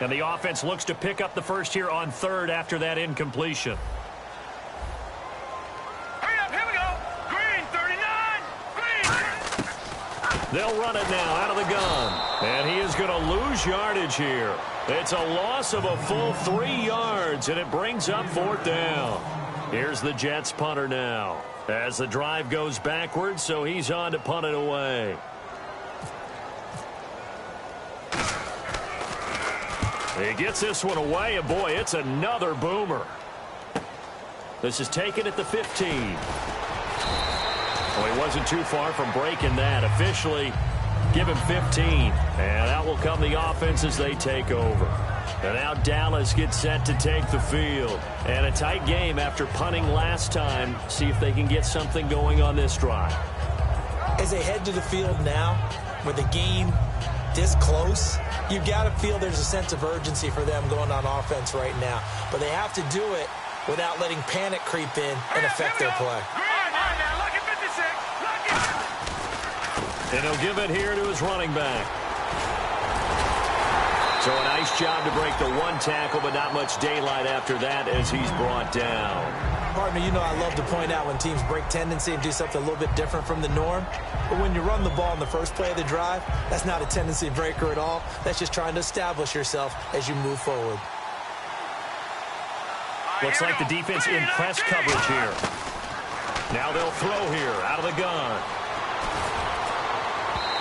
And the offense looks to pick up the first here on third after that incompletion. Hurry up, here we go. Green, 39. Green. They'll run it now out of the gun. And he is going to lose yardage here. It's a loss of a full 3 yards, and it brings up fourth down. Here's the Jets punter now. As the drive goes backwards, so he's on to punt it away. He gets this one away, and boy, it's another boomer. This is taken at the 15. Well, he wasn't too far from breaking that. Officially, give him 15. And out will come the offense as they take over. And now Dallas gets set to take the field. And a tight game after punting last time. See if they can get something going on this drive. As they head to the field now, with the game this close, you've got to feel there's a sense of urgency for them going on offense right now. But they have to do it without letting panic creep in and affect their play. And he'll give it here to his running back. So a nice job to break the one tackle, but not much daylight after that as he's brought down. Partner, you know I love to point out when teams break tendency and do something a little bit different from the norm. But when you run the ball in the first play of the drive, that's not a tendency breaker at all. That's just trying to establish yourself as you move forward. Looks like the defense in press coverage here. Now they'll throw here out of the gun.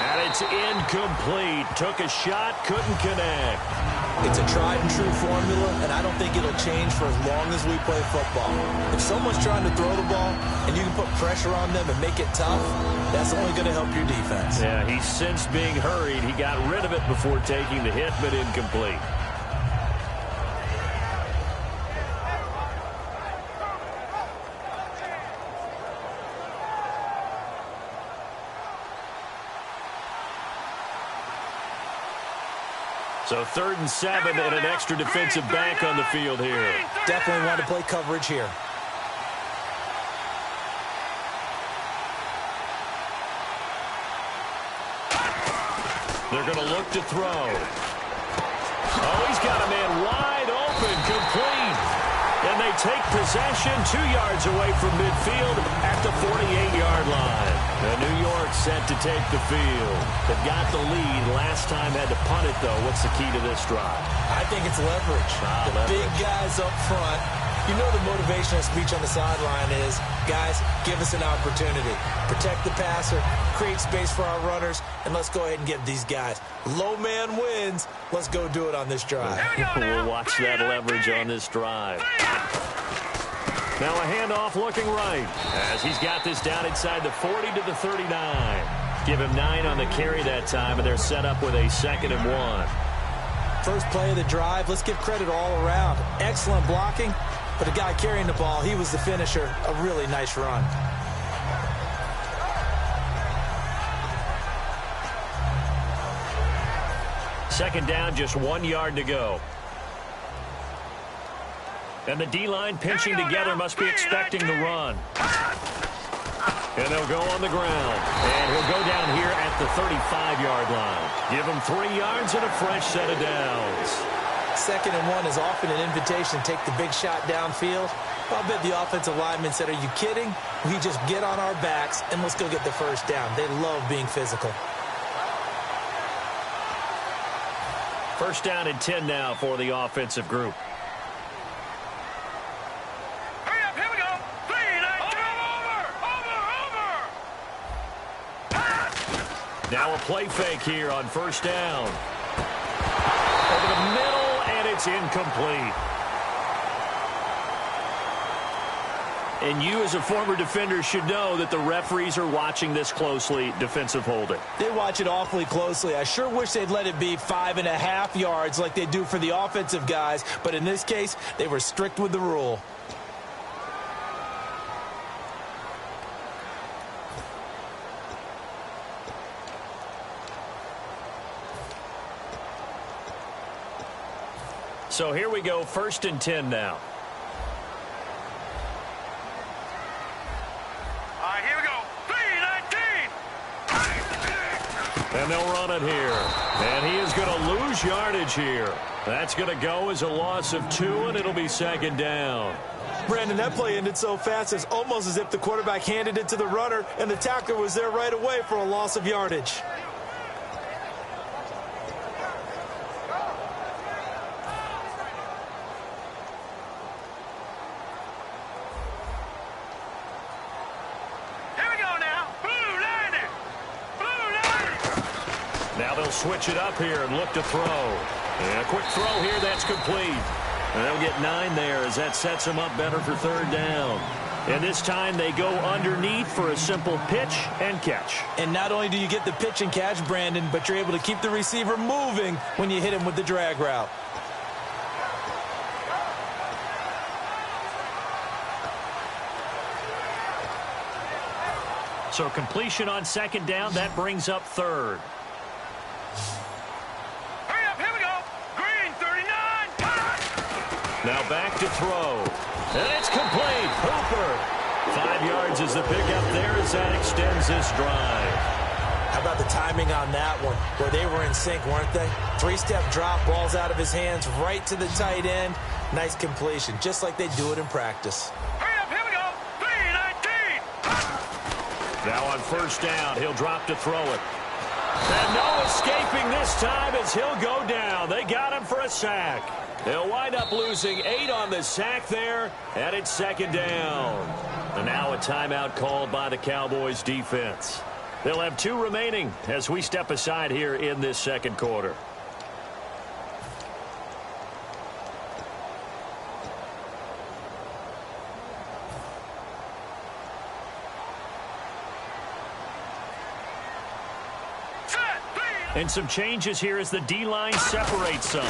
And it's incomplete. Took a shot, couldn't connect. It's a tried-and-true formula, and I don't think it'll change for as long as we play football. If someone's trying to throw the ball and you can put pressure on them and make it tough, that's only going to help your defense. Yeah, he's since being hurried. He got rid of it before taking the hit, but incomplete. So 3rd and 7 and an extra defensive back on the field here. Definitely want to play coverage here. They're going to look to throw. Oh, he's got a man wide open, complete. And they take possession 2 yards away from midfield at the 48-yard line. And New York set to take the field. They've got the lead. Last time had to punt it, though. What's the key to this drive? I think it's leverage. Big guys up front. You know the motivational speech on the sideline is, guys, give us an opportunity. Protect the passer, create space for our runners, and let's go ahead and give these guys. Low man wins. Let's go do it on this drive. We'll watch that leverage on this drive. Now a handoff looking right as he's got this down inside the 40 to the 39. Give him 9 on the carry that time, and they're set up with a 2nd and 1. First play of the drive, let's give credit all around. Excellent blocking, but the guy carrying the ball, he was the finisher. A really nice run. Second down, just 1 yard to go. And the D-line pinching together, must be expecting the run. And they'll go on the ground. And he'll go down here at the 35-yard line. Give him 3 yards and a fresh set of downs. 2nd and 1 is often an invitation to take the big shot downfield. I'll bet the offensive lineman said, are you kidding? We just get on our backs and let's go get the first down. They love being physical. First down and 10 now for the offensive group. Now a play fake here on first down. Over the middle, and it's incomplete. And you as a former defender should know that the referees are watching this closely, defensive holding. They watch it awfully closely. I sure wish they'd let it be 5.5 yards like they do for the offensive guys, but in this case, they were strict with the rule. So here we go, 1st and 10 now. Here we go. 3-19. And they'll run it here. And he is going to lose yardage here. That's going to go as a loss of 2, and it'll be 2nd down. Brandon, that play ended so fast, it's almost as if the quarterback handed it to the runner, and the tackler was there right away for a loss of yardage. Now they'll switch it up here and look to throw. And a quick throw here, that's complete. And they'll get 9 there as that sets them up better for 3rd down. And this time they go underneath for a simple pitch and catch. And not only do you get the pitch and catch, Brandon, but you're able to keep the receiver moving when you hit him with the drag route. So completion on 2nd down, that brings up 3rd. Hurry up, here we go. Green, 39. Now back to throw. And it's complete. Hooper. 5 yards is the pickup there as that extends this drive. How about the timing on that one, where they were in sync, weren't they? 3-step drop, balls out of his hands, right to the tight end. Nice completion, just like they do it in practice. Hurry up, here we go. 3-19. Now on 1st down, he'll drop to throw it. And no escaping this time as he'll go down. They got him for a sack. They'll wind up losing 8 on the sack there, and it's 2nd down. And now a timeout called by the Cowboys defense. They'll have 2 remaining as we step aside here in this 2nd quarter. And some changes here as the D-line separates some.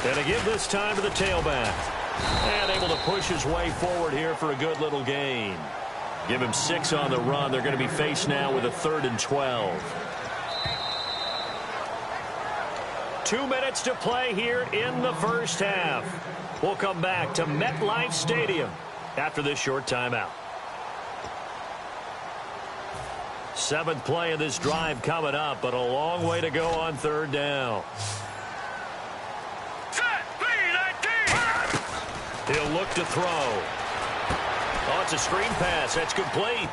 And again this time to the tailback. And able to push his way forward here for a good little gain. Give him 6 on the run. They're going to be faced now with a 3rd and 12. 2 minutes to play here in the 1st half. We'll come back to MetLife Stadium after this short timeout. 7th play of this drive coming up, but a long way to go on 3rd down. Set, 3-19. He'll look to throw. Oh, it's a screen pass. That's complete.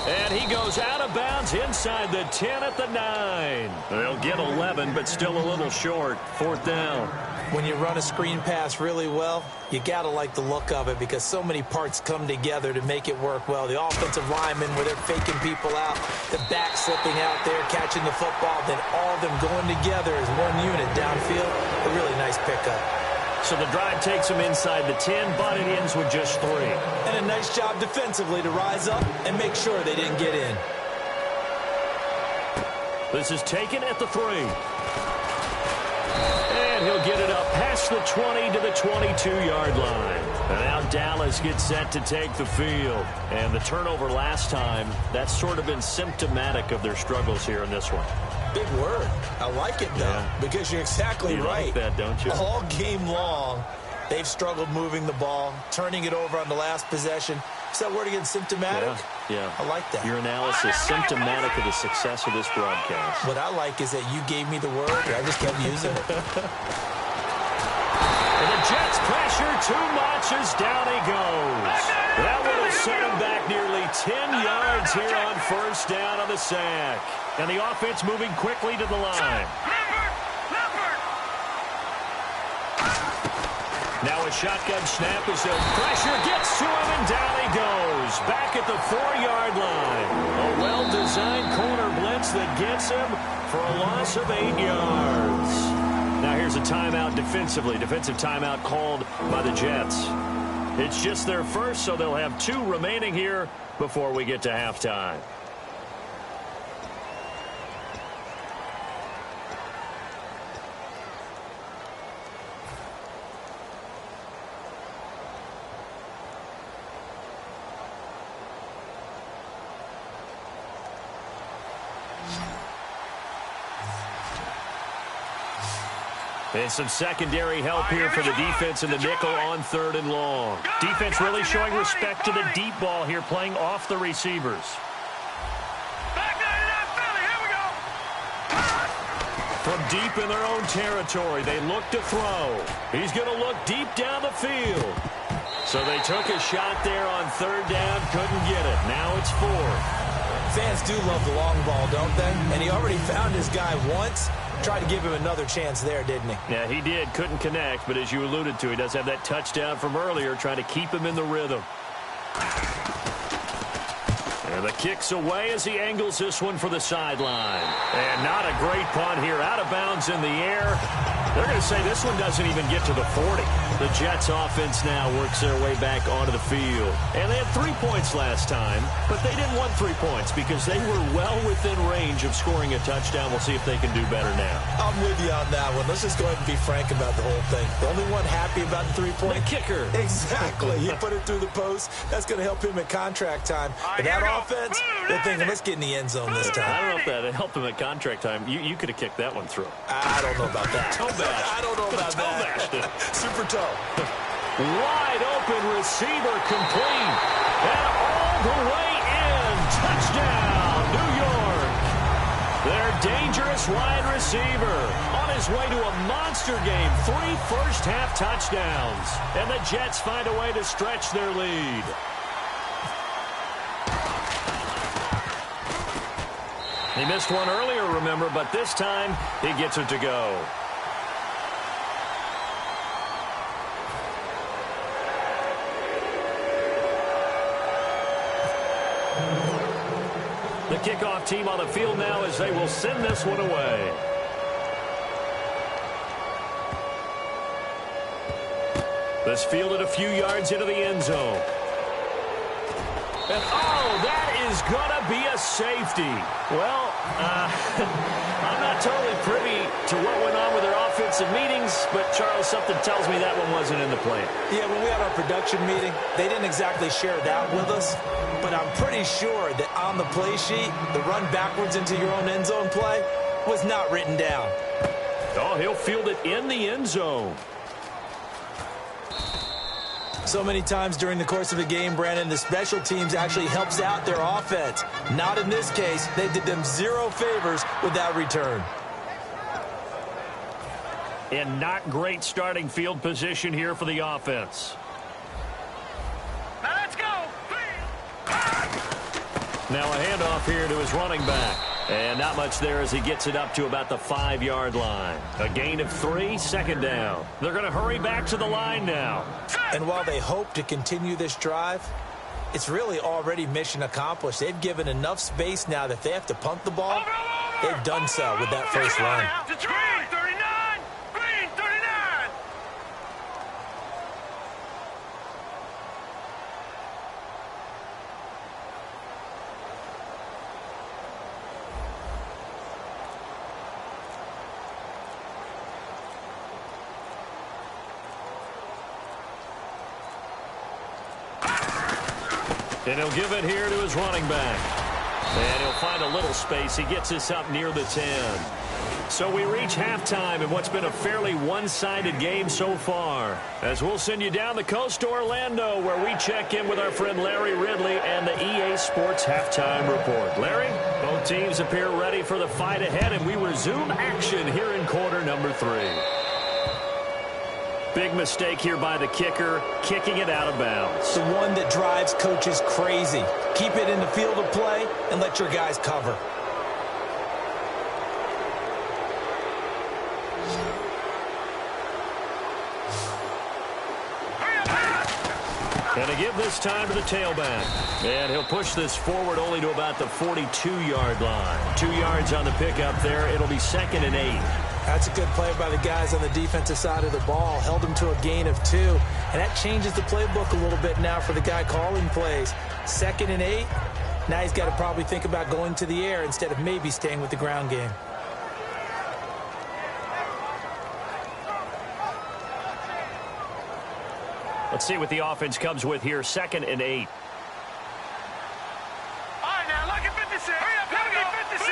And he goes out of bounds inside the 10 at the 9. They'll get 11, but still a little short. 4th down. When you run a screen pass really well, you got to like the look of it because so many parts come together to make it work well. The offensive linemen, where they're faking people out, the back slipping out there, catching the football, then all of them going together as one unit downfield. A really nice pickup. So the drive takes him inside the 10, but it ends with just 3. And a nice job defensively to rise up and make sure they didn't get in. This is taken at the 3. And he'll get it up past the 20 to the 22-yard line. And now Dallas gets set to take the field. And the turnover last time, that's sort of been symptomatic of their struggles here in this one. Big word. I like it, though, because you're exactly right. You like that, don't you? All game long, they've struggled moving the ball, turning it over on the last possession. Is that word again, symptomatic? Yeah. I like that. Your analysis, symptomatic of the success of this broadcast. What I like is that you gave me the word, I just kept using it. And the Jets pressure too much as down he goes. That would have set him back nearly 10 yards here on 1st down on the sack. And the offense moving quickly to the line. Now a shotgun snap as the pressure gets to him, and down he goes. Back at the 4-yard line. A well-designed corner blitz that gets him for a loss of 8 yards. Now here's a timeout defensively. Defensive timeout called by the Jets. It's just their first, so they'll have 2 remaining here before we get to halftime. And some secondary help here for the defense in the nickel on 3rd and long. Defense really showing respect to the deep ball here, playing off the receivers. From deep in their own territory, they look to throw. He's going to look deep down the field. So they took a shot there on 3rd down, couldn't get it. Now it's 4th. Fans do love the long ball, don't they? And he already found his guy once. Tried to give him another chance there, didn't he? Yeah, he did. Couldn't connect, but as you alluded to, he does have that touchdown from earlier, trying to keep him in the rhythm. And the kick's away as he angles this one for the sideline. And not a great punt here. Out of bounds in the air. They're going to say this one doesn't even get to the 40. The Jets offense now works their way back onto the field. And they had 3 points last time, but they didn't want 3 points because they were well within range of scoring a touchdown. We'll see if they can do better now. I'm with you on that one. Let's just go ahead and be frank about the whole thing. The only one happy about the 3-point. The kicker. Exactly. He put it through the post. That's going to help him at contract time. But that offense, they're thinking, let's get in the end zone this time. I don't know if that helped him at contract time. You could have kicked that one through. I don't know about that. I don't know about that. Super toe. Wide open receiver complete. And all the way in. Touchdown, New York. Their dangerous wide receiver on his way to a monster game. 3 first-half touchdowns. And the Jets find a way to stretch their lead. He missed one earlier, remember, but this time he gets it to go. The kickoff team on the field now as they will send this one away. This fielded a few yards into the end zone. And, oh, that is going to be a safety. Well, I'm not totally privy to what went on with their offensive meetings, but, Charles, something tells me that one wasn't in the plan. Yeah, when we had our production meeting, they didn't exactly share that with us, but I'm pretty sure that on the play sheet, the run backwards into your own end zone play was not written down. Oh, he'll field it in the end zone. So many times during the course of a game, Brandon, the special teams actually helps out their offense. Not in this case. They did them 0 favors with that return. And not great starting field position here for the offense. Now let's go. Now a handoff here to his running back. And not much there as he gets it up to about the 5-yard line. A gain of 3, 2nd down. They're going to hurry back to the line now. And while they hope to continue this drive, it's really already mission accomplished. They've given enough space now that if they have to punt the ball, they've done so with that first run. Green 39. Green 39. And he'll give it here to his running back. And he'll find a little space. He gets this up near the 10. So we reach halftime in what's been a fairly one-sided game so far. As we'll send you down the coast to Orlando, where we check in with our friend Larry Ridley and the EA Sports Halftime Report. Larry, both teams appear ready for the fight ahead, and we resume action here in quarter number 3. Big mistake here by the kicker, kicking it out of bounds. The one that drives coaches crazy. Keep it in the field of play and let your guys cover. And to give this time to the tailback. And he'll push this forward only to about the 42-yard line. 2 yards on the pickup there. It'll be 2nd and 8. That's a good play by the guys on the defensive side of the ball. Held them to a gain of 2. And that changes the playbook a little bit now for the guy calling plays. 2nd and 8. Now he's got to probably think about going to the air instead of maybe staying with the ground game. Let's see what the offense comes with here. 2nd and 8. All right, now, look at 56. Hurry up, look at 56.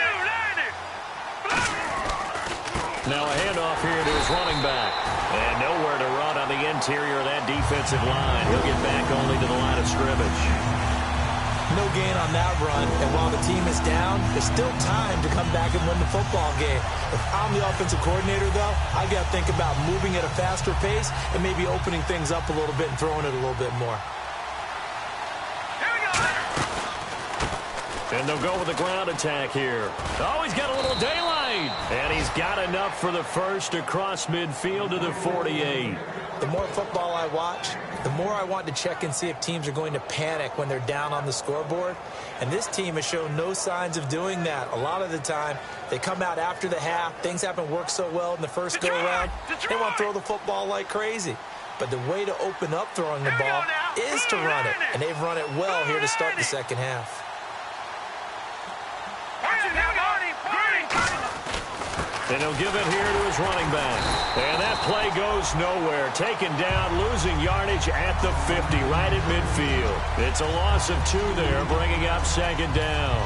Now a handoff here to his running back. And nowhere to run on the interior of that defensive line. He'll get back only to the line of scrimmage. No gain on that run, and while the team is down, there's still time to come back and win the football game. If I'm the offensive coordinator, though, I got to think about moving at a faster pace and maybe opening things up a little bit and throwing it a little bit more. Here we go. And they'll go with the ground attack here. Oh, he's got a little daylight. And he's got enough for the first across midfield to the 48. The more football I watch, the more I want to check and see if teams are going to panic when they're down on the scoreboard. And this team has shown no signs of doing that. A lot of the time, they come out after the half. Things haven't worked so well in the first go-around. They want to throw the football like crazy. But the way to open up throwing the ball is to run it. And they've run it well here to start the second half. And he'll give it here to his running back. And that play goes nowhere. Taken down, losing yardage at the 50, right at midfield. It's a loss of 2 there, bringing up 2nd down.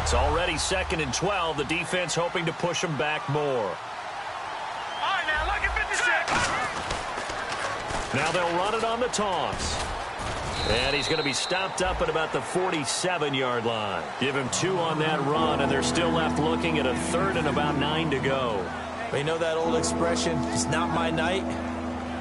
It's already 2nd and 12. The defense hoping to push them back more. All right, now, look at 56. Now they'll run it on the toss. And he's going to be stopped up at about the 47-yard line. Give him 2 on that run, and they're still left looking at a 3rd and about 9 to go. Well, you know that old expression, it's not my night?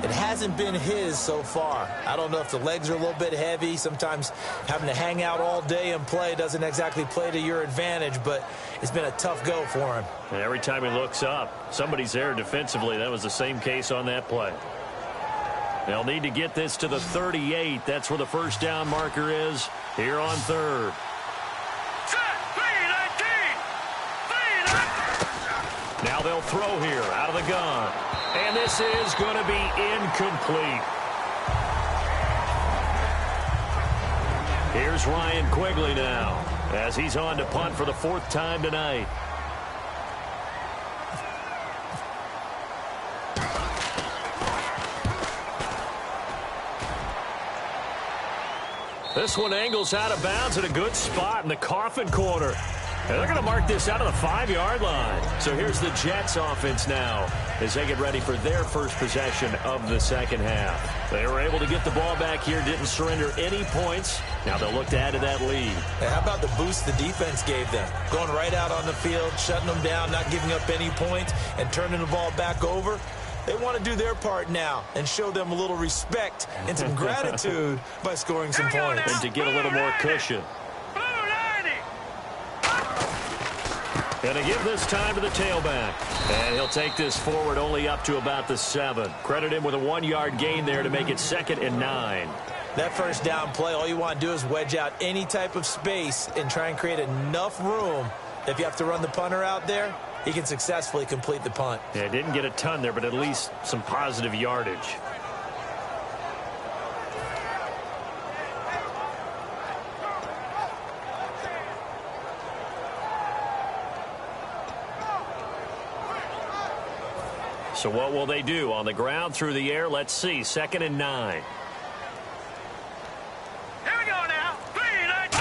It hasn't been his so far. I don't know if the legs are a little bit heavy. Sometimes having to hang out all day and play doesn't exactly play to your advantage, but it's been a tough go for him. And every time he looks up, somebody's there defensively. That was the same case on that play. They'll need to get this to the 38. That's where the first down marker is here on 3rd. Now they'll throw here out of the gun. And this is going to be incomplete. Here's Ryan Quigley now as he's on to punt for the 4th time tonight. This one angles out of bounds at a good spot in the coffin corner. And they're going to mark this out of the 5-yard line. So here's the Jets offense now as they get ready for their first possession of the second half. They were able to get the ball back here, didn't surrender any points. Now they'll look to add to that lead. Hey, how about the boost the defense gave them? Going right out on the field, shutting them down, not giving up any points, and turning the ball back over. They want to do their part now and show them a little respect and some gratitude by scoring some points. And to get a little more cushion. And to give this time to the tailback. And he'll take this forward only up to about the 7. Credit him with a 1-yard gain there to make it 2nd and 9. That first down play, all you want to do is wedge out any type of space and try and create enough room. If you have to run the punter out there, he can successfully complete the punt. Yeah, didn't get a ton there, but at least some positive yardage. So what will they do? On the ground, through the air? Let's see. 2nd and 9. Here we go now. 3, 9, 2.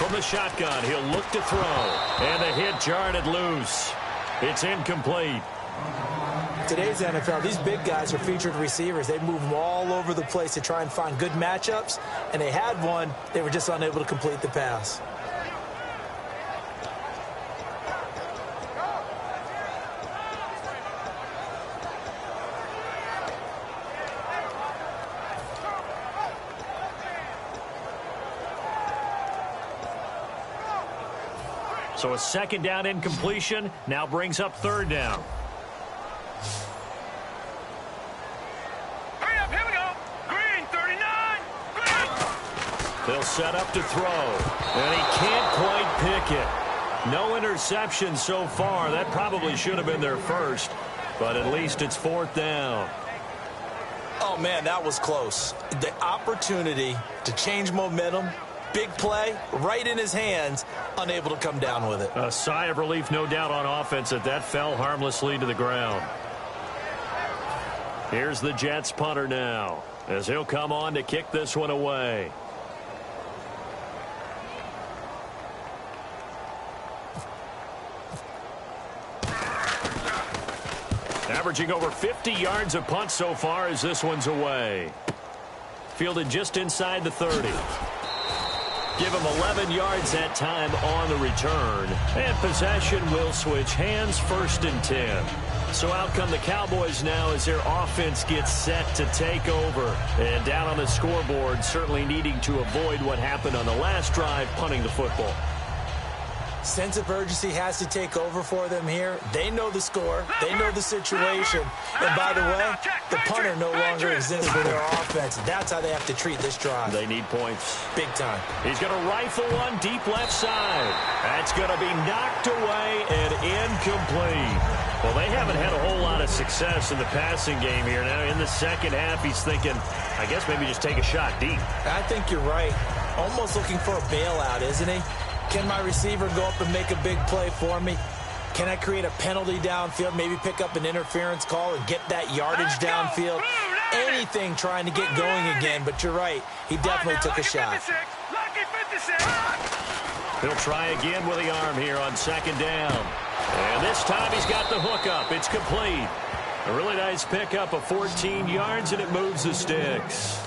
From the shotgun, he'll look to throw. And the hit jarred it loose. It's incomplete. Today's NFL, these big guys are featured receivers. They move them all over the place to try and find good matchups. And they had one. They were just unable to complete the pass. So a 2nd down incompletion now brings up 3rd down. Hurry up, here we go. Green, 39. Green. They'll set up to throw. And he can't quite pick it. No interception so far. That probably should have been their first, but at least it's 4th down. Oh, man, that was close. The opportunity to change momentum, big play, right in his hands, unable to come down with it. A sigh of relief, no doubt, on offense that fell harmlessly to the ground. Here's the Jets punter now, as he'll come on to kick this one away. Averaging over 50 yards a punt so far as this one's away. Fielded just inside the 30. Give him 11 yards that time on the return. And possession will switch hands, 1st and 10. So out come the Cowboys now as their offense gets set to take over. And down on the scoreboard, certainly needing to avoid what happened on the last drive, punting the football. Sense of urgency has to take over for them here. They know the score. They know the situation. And by the way, the punter no longer exists for their offense. That's how they have to treat this drive. They need points. Big time. He's going to rifle one deep left side. That's going to be knocked away and incomplete. Well, they haven't had a whole lot of success in the passing game here. Now, in the second half, he's thinking, I guess maybe just take a shot deep. I think you're right. Almost looking for a bailout, isn't he? Can my receiver go up and make a big play for me? Can I create a penalty downfield, maybe pick up an interference call and get that yardage downfield? Anything trying to get going again, but you're right. He definitely took a shot. He'll try again with the arm here on 2nd down. And this time he's got the hook up. It's complete. A really nice pickup of 14 yards, and it moves the sticks.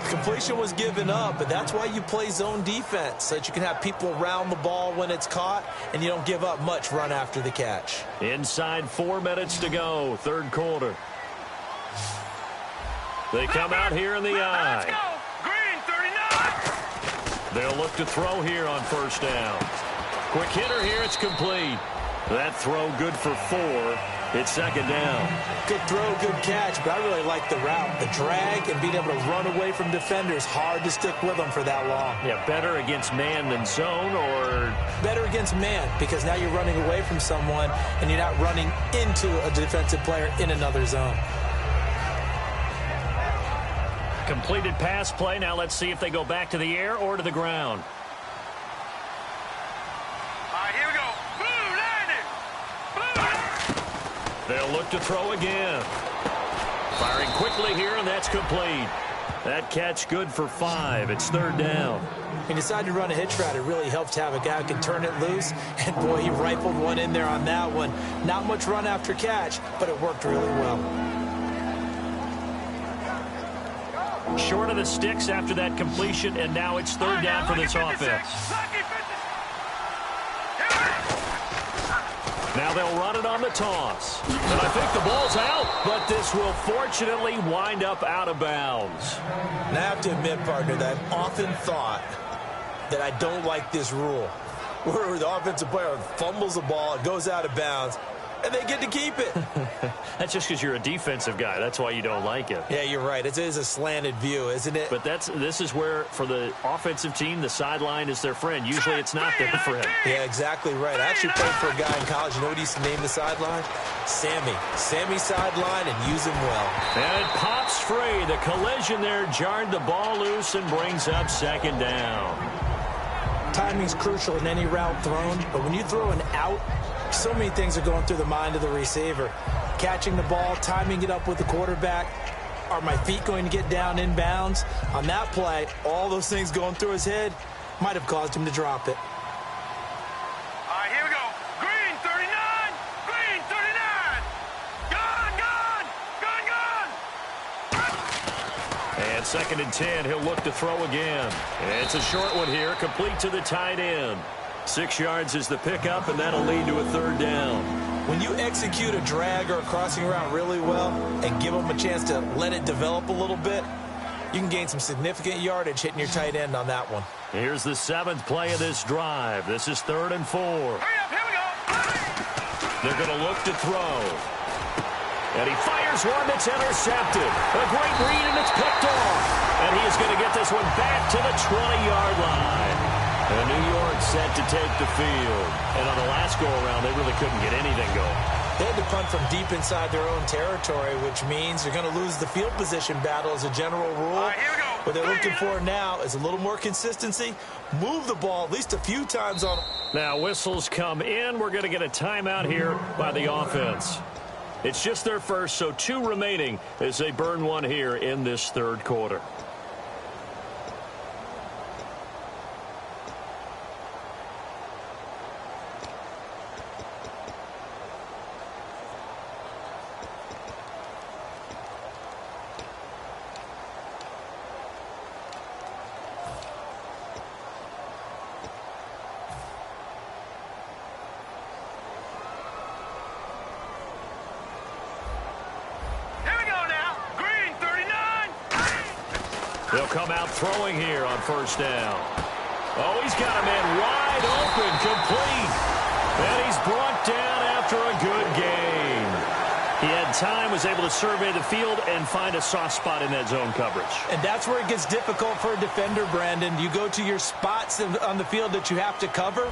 Completion was given up, but that's why you play zone defense, so that you can have people around the ball when it's caught, and you don't give up much run after the catch. Inside 4 minutes to go, 3rd quarter. They come out here in the eye. They'll look to throw here on 1st down. Quick hitter here, it's complete. That throw good for 4. It's 2nd down. Good throw, good catch, but I really like the route. The drag and being able to run away from defenders, hard to stick with them for that long. Yeah, better against man than zone, or? Better against man, because now you're running away from someone and you're not running into a defensive player in another zone. Completed pass play. Now let's see if they go back to the air or to the ground. They'll look to throw again. Firing quickly here, and that's complete. That catch good for 5. It's 3rd down. He decided to run a hitch route. It really helps to have a guy who can turn it loose. And, boy, he rifled one in there on that one. Not much run after catch, but it worked really well. Short of the sticks after that completion, and now it's 3rd down for this offense. Now they'll run it on the toss. And I think the ball's out, but this will fortunately wind up out of bounds. And I have to admit, partner, that I've often thought that I don't like this rule, where the offensive player fumbles the ball, it goes out of bounds, and they get to keep it. That's just because you're a defensive guy. That's why you don't like it. Yeah, you're right. It is a slanted view, isn't it? But this is where, for the offensive team, the sideline is their friend. Usually it's not their friend. Yeah, exactly right. I actually played for a guy in college. You know what he used to name the sideline? Sammy. Sammy sideline, and use him well. And it pops free. The collision there jarred the ball loose and brings up 2nd down. Timing's crucial in any route thrown, but when you throw an out, so many things are going through the mind of the receiver. Catching the ball, timing it up with the quarterback. Are my feet going to get down in bounds? On that play, all those things going through his head might have caused him to drop it. All right, here we go. Green 39. Green 39. Gone, gone. Gone, gone. And 2nd and 10, he'll look to throw again. It's a short one here, complete to the tight end. 6 yards is the pickup, and that'll lead to a 3rd down. When you execute a drag or a crossing route really well and give them a chance to let it develop a little bit, you can gain some significant yardage hitting your tight end on that one. Here's the 7th play of this drive. This is 3rd and 4. Hurry up, here we go. They're going to look to throw. And he fires one that's intercepted. A great read, and it's picked off. And he is going to get this one back to the 20-yard line. And New York set to take the field. And on the last go-around, they really couldn't get anything going. They had to punt from deep inside their own territory, which means you're going to lose the field position battle as a general rule. Here we go. What they're looking for now is a little more consistency. Move the ball at least a few times on. Now whistles come in. We're going to get a timeout here by the offense. It's just their first, so 2 remaining as they burn one here in this third quarter. They'll come out throwing here on first down. Oh, he's got a man wide open, complete. And he's brought down after a good gain. He had time, was able to survey the field and find a soft spot in that zone coverage. And that's where it gets difficult for a defender, Brandon. You go to your spots on the field that you have to cover,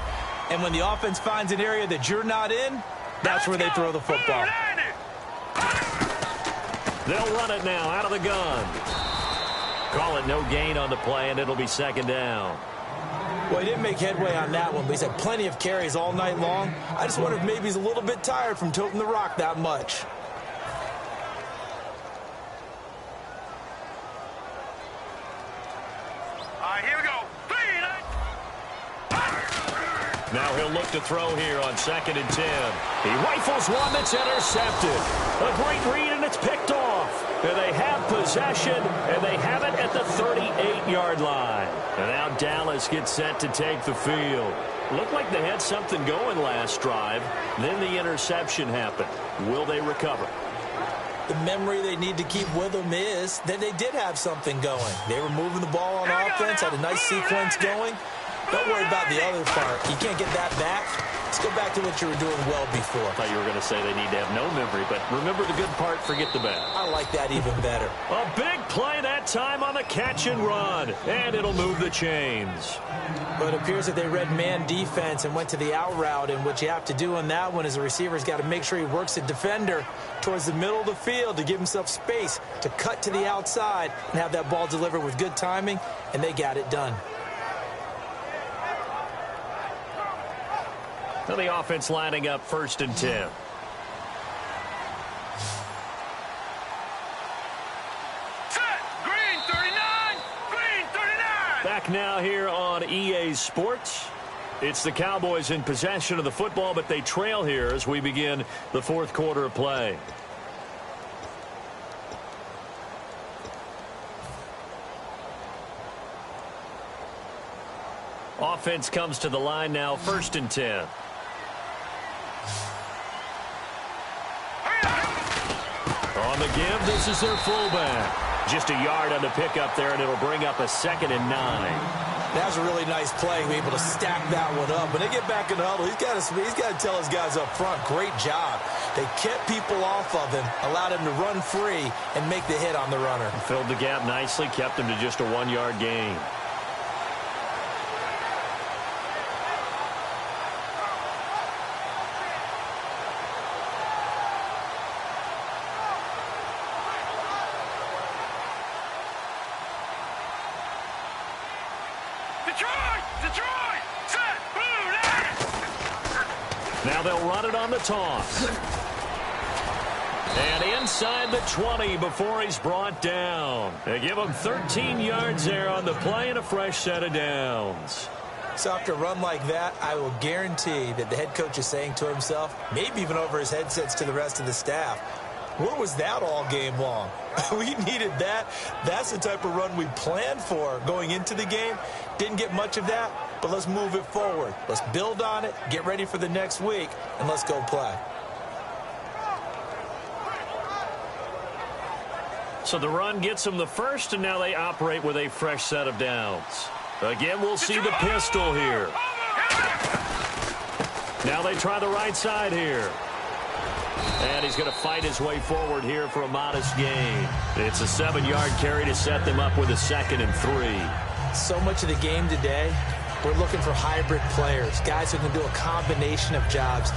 and when the offense finds an area that you're not in, that's where they throw the football. They'll run it now out of the gun. Call it no gain on the play, and it'll be second down. Well, he didn't make headway on that one, but he's had plenty of carries all night long. I just wonder if maybe he's a little bit tired from toting the rock that much. Here we go. Now he'll look to throw here on 2nd and 10. He rifles one that's intercepted. A great read, and it's picked off. And they have possession, and they have it at the 38-yard line. And now Dallas gets set to take the field. Looked like they had something going last drive. Then the interception happened. Will they recover? The memory they need to keep with them is that they did have something going. They were moving the ball on offense, had a nice sequence going. Don't worry about the other part. You can't get that back. Let's go back to what you were doing well before. I thought you were going to say they need to have no memory, but remember the good part, forget the bad. I like that even better. A big play that time on the catch and run, and it'll move the chains. But it appears that they read man defense and went to the out route, and what you have to do on that one is the receiver's got to make sure he works the defender towards the middle of the field to give himself space to cut to the outside and have that ball delivered with good timing, and they got it done. Now the offense lining up 1st and 10. Set. Green 39. Green 39. Back now here on EA Sports. It's the Cowboys in possession of the football, but they trail here as we begin the 4th quarter of play. Offense comes to the line now, 1st and 10. On the give, this is their fullback. Just a yard on the pickup there, and it'll bring up a 2nd and 9. That was a really nice play, be able to stack that one up. When they get back in the huddle, he's got to tell his guys up front, great job. They kept people off of him, allowed him to run free, and make the hit on the runner. Filled the gap nicely, kept him to just a 1-yard gain. Now they'll run it on the toss. And inside the 20 before he's brought down. They give him 13 yards there on the play and a fresh set of downs. So after a run like that, I will guarantee that the head coach is saying to himself, maybe even over his headsets to the rest of the staff, where was that all game long? We needed that. That's the type of run we planned for going into the game. Didn't get much of that, but let's move it forward. Let's build on it, get ready for the next week, and let's go play. So the run gets them the first, and now they operate with a fresh set of downs. Again, we'll see the pistol here. Now they try the right side here. And he's going to fight his way forward here for a modest gain. It's a 7-yard carry to set them up with a 2nd and 3. So much of the game today we're looking for hybrid players, guys who can do a combination of jobs.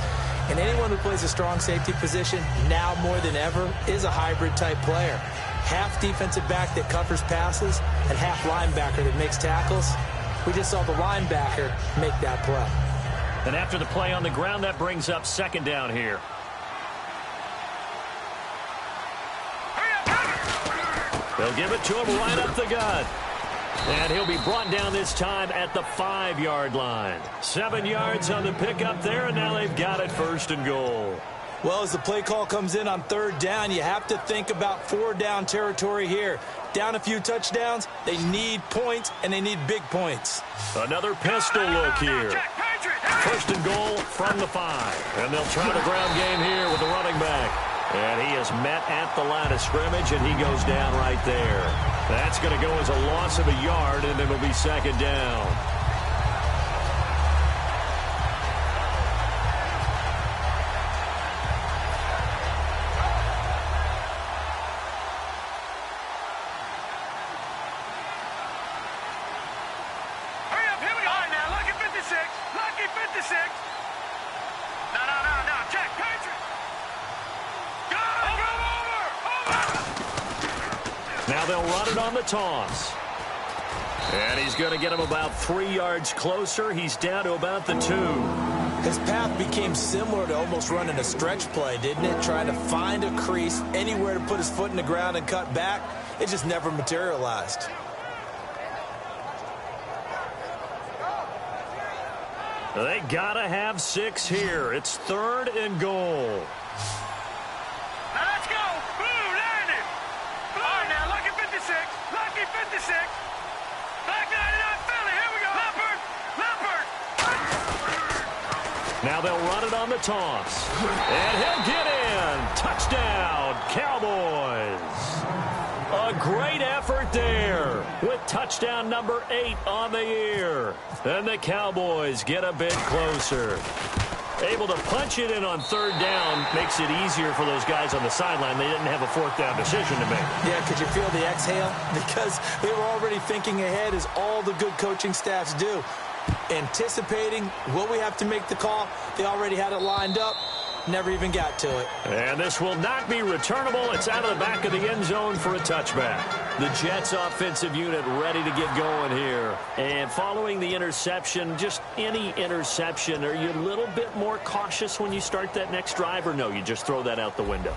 And anyone who plays a strong safety position, now more than ever, is a hybrid-type player. Half defensive back that covers passes and half linebacker that makes tackles. We just saw the linebacker make that play. And after the play on the ground, that brings up second down here. They'll give it to him right up the gut. And he'll be brought down this time at the 5-yard line. 7 yards on the pickup there, and now they've got it first and goal. Well, as the play call comes in on third down, you have to think about 4-down territory here. Down a few touchdowns, they need points, and they need big points. Another pistol look here. First and goal from the 5. And they'll try the ground game here with the running back. And he is met at the line of scrimmage, and he goes down right there. That's going to go as a loss of a yard, and it'll be second down. Hurry up, here we go. All right, now, lucky 56. Lucky 56. No. Check, Patrick. Now they'll run it on the toss. And he's going to get him about 3 yards closer. He's down to about the 2. His path became similar to almost running a stretch play, didn't it? Trying to find a crease, anywhere to put his foot in the ground and cut back. It just never materialized. They got to have 6 here. It's third and goal. Now let's go. Blue, landed. All right, now, lucky 56. Lucky 56. Back 99, Philly. Here we go. Leopard. Now they'll run it on the toss. And he'll get in. Touchdown, Cowboys. A great effort there with touchdown number 8 on the year. And the Cowboys get a bit closer. Able to punch it in on third down makes it easier for those guys on the sideline. They didn't have a fourth down decision to make. Yeah, could you feel the exhale? Because they were already thinking ahead, as all the good coaching staffs do. Anticipating, will we have to make the call? They already had it lined up. Never even got to it. And this will not be returnable. It's out of the back of the end zone for a touchback. The Jets offensive unit ready to get going here. And following the interception, just any interception, are you a little bit more cautious when you start that next drive, or no, you just throw that out the window?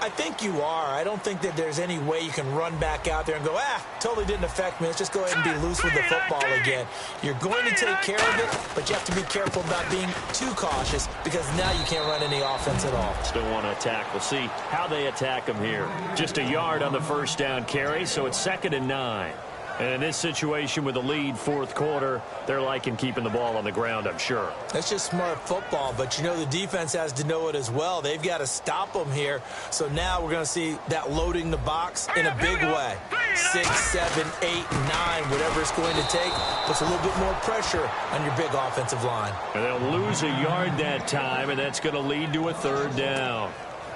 I think you are. I don't think that there's any way you can run back out there and go, totally didn't affect me. Let's just go ahead and be loose with the football again. You're going to take care of it, but you have to be careful about being too cautious, because now you can't run any offense at all. Still want to attack. We'll see how they attack them here. Just a yard on the first down carry, so it's 2nd and 9. And in this situation with the lead fourth quarter, they're liking keeping the ball on the ground, I'm sure. That's just smart football, but you know the defense has to know it as well. They've got to stop them here. So now we're going to see that loading the box in a big way. 6, 7, 8, 9, whatever it's going to take, puts a little bit more pressure on your big offensive line. And they'll lose a yard that time, and that's going to lead to a third down.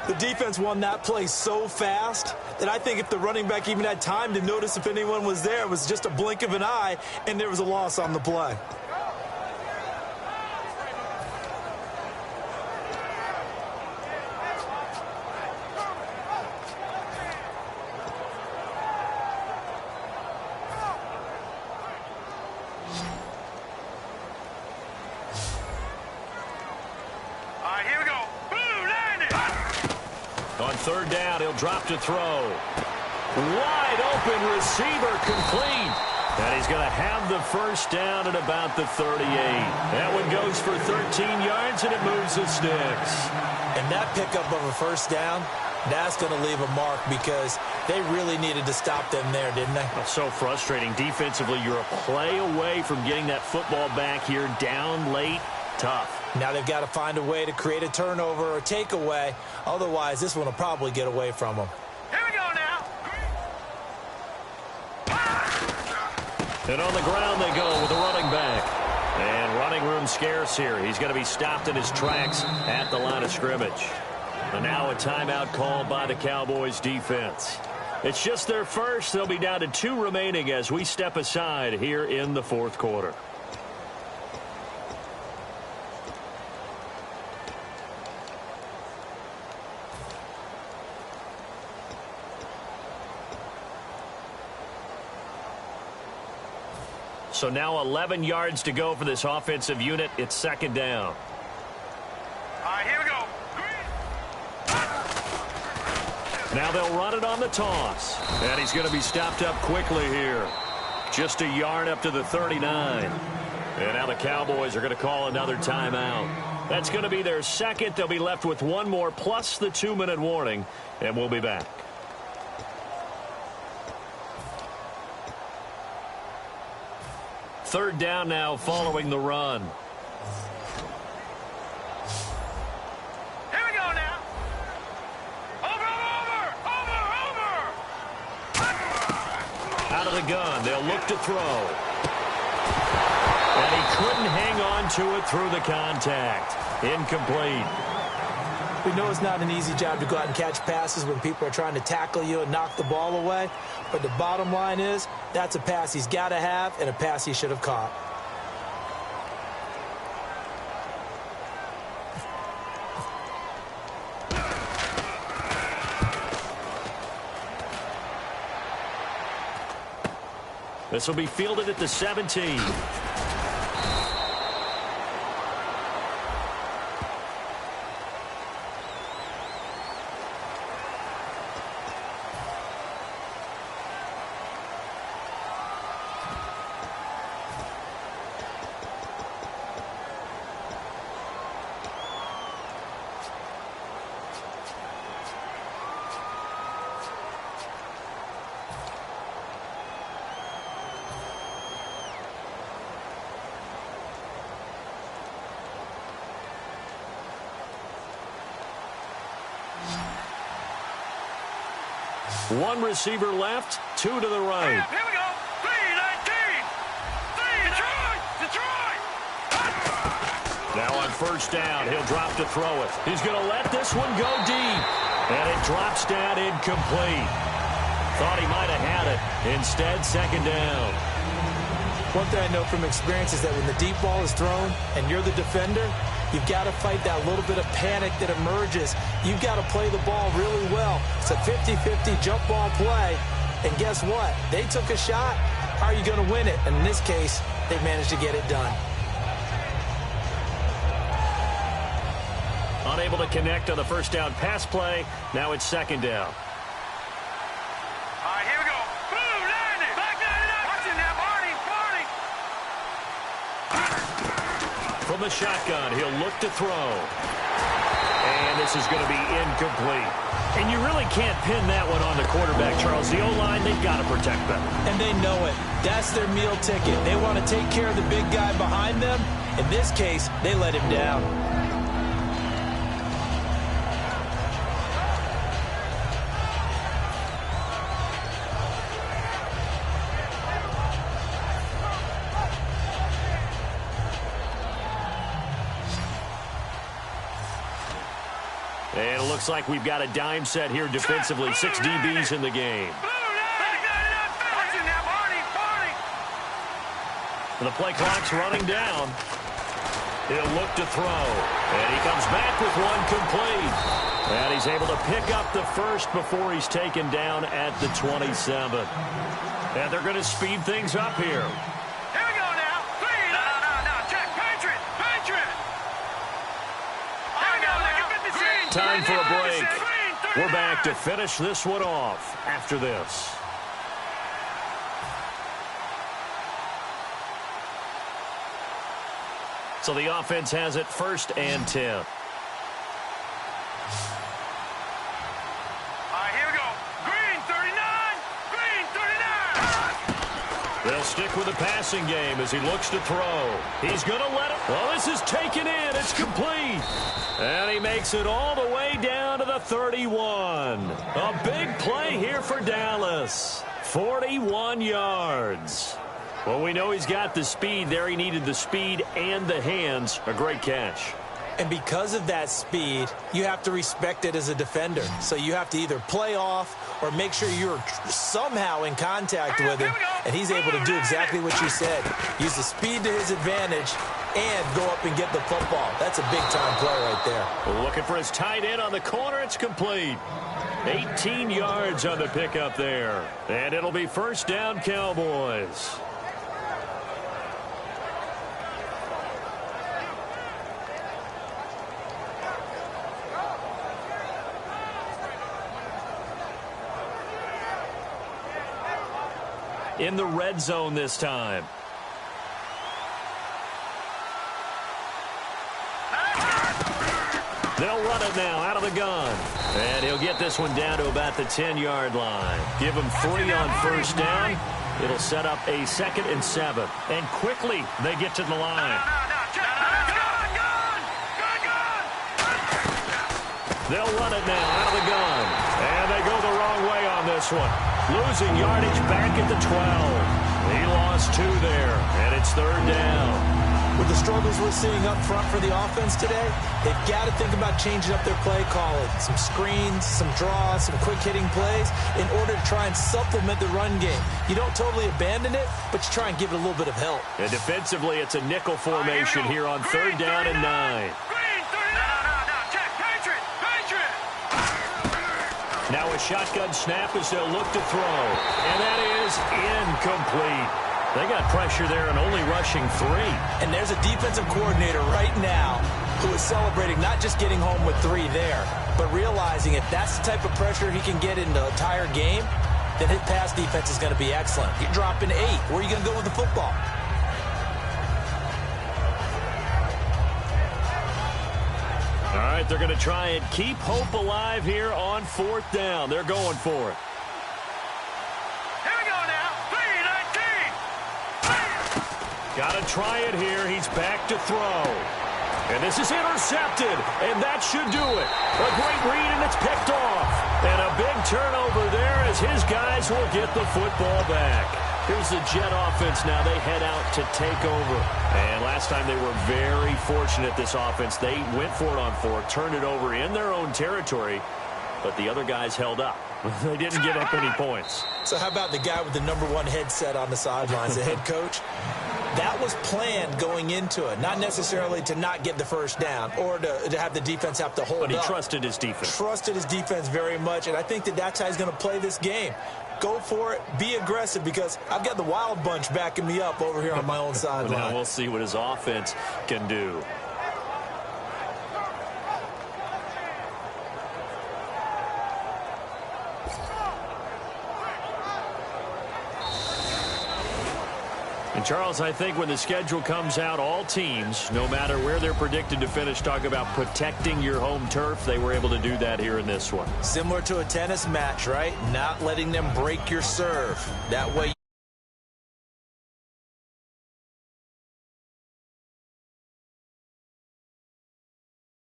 The defense won that play so fast that I think if the running back even had time to notice if anyone was there, it was just a blink of an eye, and there was a loss on the play. All right, here we go. Blue, landed. On third down, he'll drop to throw. Wide open receiver, complete. And he's going to have the first down at about the 38. That one goes for 13 yards, and it moves the sticks. And that pickup of a first down, that's going to leave a mark, because they really needed to stop them there, didn't they? That's so frustrating. Defensively, you're a play away from getting that football back here, down late. Tough. Now they've got to find a way to create a turnover or takeaway. Otherwise, this one will probably get away from them. Here we go now. And on the ground they go with the running back. And running room scarce here. He's going to be stopped in his tracks at the line of scrimmage. And now a timeout called by the Cowboys defense. It's just their first. They'll be down to 2 remaining as we step aside here in the fourth quarter. So now 11 yards to go for this offensive unit. It's second down. All right, here we go. Now they'll run it on the toss. And he's going to be stopped up quickly here. Just a yard up to the 39. And now the Cowboys are going to call another timeout. That's going to be their second. They'll be left with one more plus the 2-minute warning. And we'll be back. Third down now following the run. Here we go now. Over. Out of the gun. They'll look to throw. And he couldn't hang on to it through the contact. Incomplete. We know it's not an easy job to go out and catch passes when people are trying to tackle you and knock the ball away. But the bottom line is, that's a pass he's got to have and a pass he should have caught. This will be fielded at the 17. One receiver left, two to the right. Here we go. 3-19. Detroit. Now on first down, he'll drop to throw it. He's going to let this one go deep. And it drops down incomplete. Thought he might have had it. Instead, second down. One thing I know from experience is that when the deep ball is thrown and you're the defender, you've got to fight that little bit of panic that emerges. You've got to play the ball really well. It's a 50-50 jump ball play. And guess what? They took a shot. How are you going to win it? And in this case, they managed to get it done. Unable to connect on the first down pass play. Now it's second down. All right, here we go. Boom, landing. Back 99. Watch it now, Barney. From the shotgun, he'll look to throw. And this is going to be incomplete. And you really can't pin that one on the quarterback, Charles. The O-line, they've got to protect them. And they know it. That's their meal ticket. They want to take care of the big guy behind them. In this case, they let him down. And it looks like we've got a dime set here defensively. 6 DBs in the game. And the play clock's running down. He'll look to throw. And he comes back with one complete. And he's able to pick up the first before he's taken down at the 27. And they're going to speed things up here. Here we go now. No. Check. Patriot. Time for a break. We're back to finish this one off after this. So the offense has it first and 10. All right, here we go. Green 39. They'll stick with the passing game as he looks to throw. He's going to let it. Well, this is taken in. It's complete. And he makes it all the way down to the 31. A big play here for Dallas. 41 yards. Well, we know he's got the speed there. He needed the speed and the hands. A great catch. And because of that speed, you have to respect it as a defender. So you have to either play off or make sure you're somehow in contact with him. And he's able to do exactly what you said. Use the speed to his advantage and go up and get the football. That's a big-time play right there. Looking for his tight end on the corner. It's complete. 18 yards on the pickup there. And it'll be first down, Cowboys. in the red zone this time. They'll run it now out of the gun. And he'll get this one down to about the 10-yard line. Give him 3 on first down. It'll set up a 2nd and 7. And quickly they get to the line. They'll run it now out of the gun. And they go the wrong way on this one. Losing yardage back at the 12. He lost 2 there. And it's 3rd down. With the struggles we're seeing up front for the offense today, they've got to think about changing up their play calling. Some screens, some draws, some quick-hitting plays in order to try and supplement the run game. You don't totally abandon it, but you try and give it a little bit of help. And defensively, it's a nickel formation here on 3rd down and 9. Now a shotgun snap as they'll look to throw. And that is incomplete. They got pressure there and only rushing 3. And there's a defensive coordinator right now who is celebrating not just getting home with 3 there, but realizing if that's the type of pressure he can get in the entire game, then his pass defense is going to be excellent. You're dropping 8. Where are you going to go with the football? All right, they're going to try and keep hope alive here on 4th down. They're going for it. Got to try it here. He's back to throw. And this is intercepted. And that should do it. A great read, and it's picked off. And a big turnover there as his guys will get the football back. Here's the Jet offense now. They head out to take over. And last time they were very fortunate, this offense. They went for it on 4, turned it over in their own territory. But the other guys held up. They didn't give up any points. So how about the guy with the #1 headset on the sidelines, the head coach? That was planned going into it, not necessarily to not get the first down or to have the defense have to hold up. But he trusted his defense. Trusted his defense very much, and I think that's how he's going to play this game. Go for it. Be aggressive, because I've got the Wild Bunch backing me up over here on my own sideline. Now we'll see what his offense can do. And Charles, I think when the schedule comes out, all teams, no matter where they're predicted to finish, talk about protecting your home turf. They were able to do that here in this one. Similar to a tennis match, right? Not letting them break your serve. That way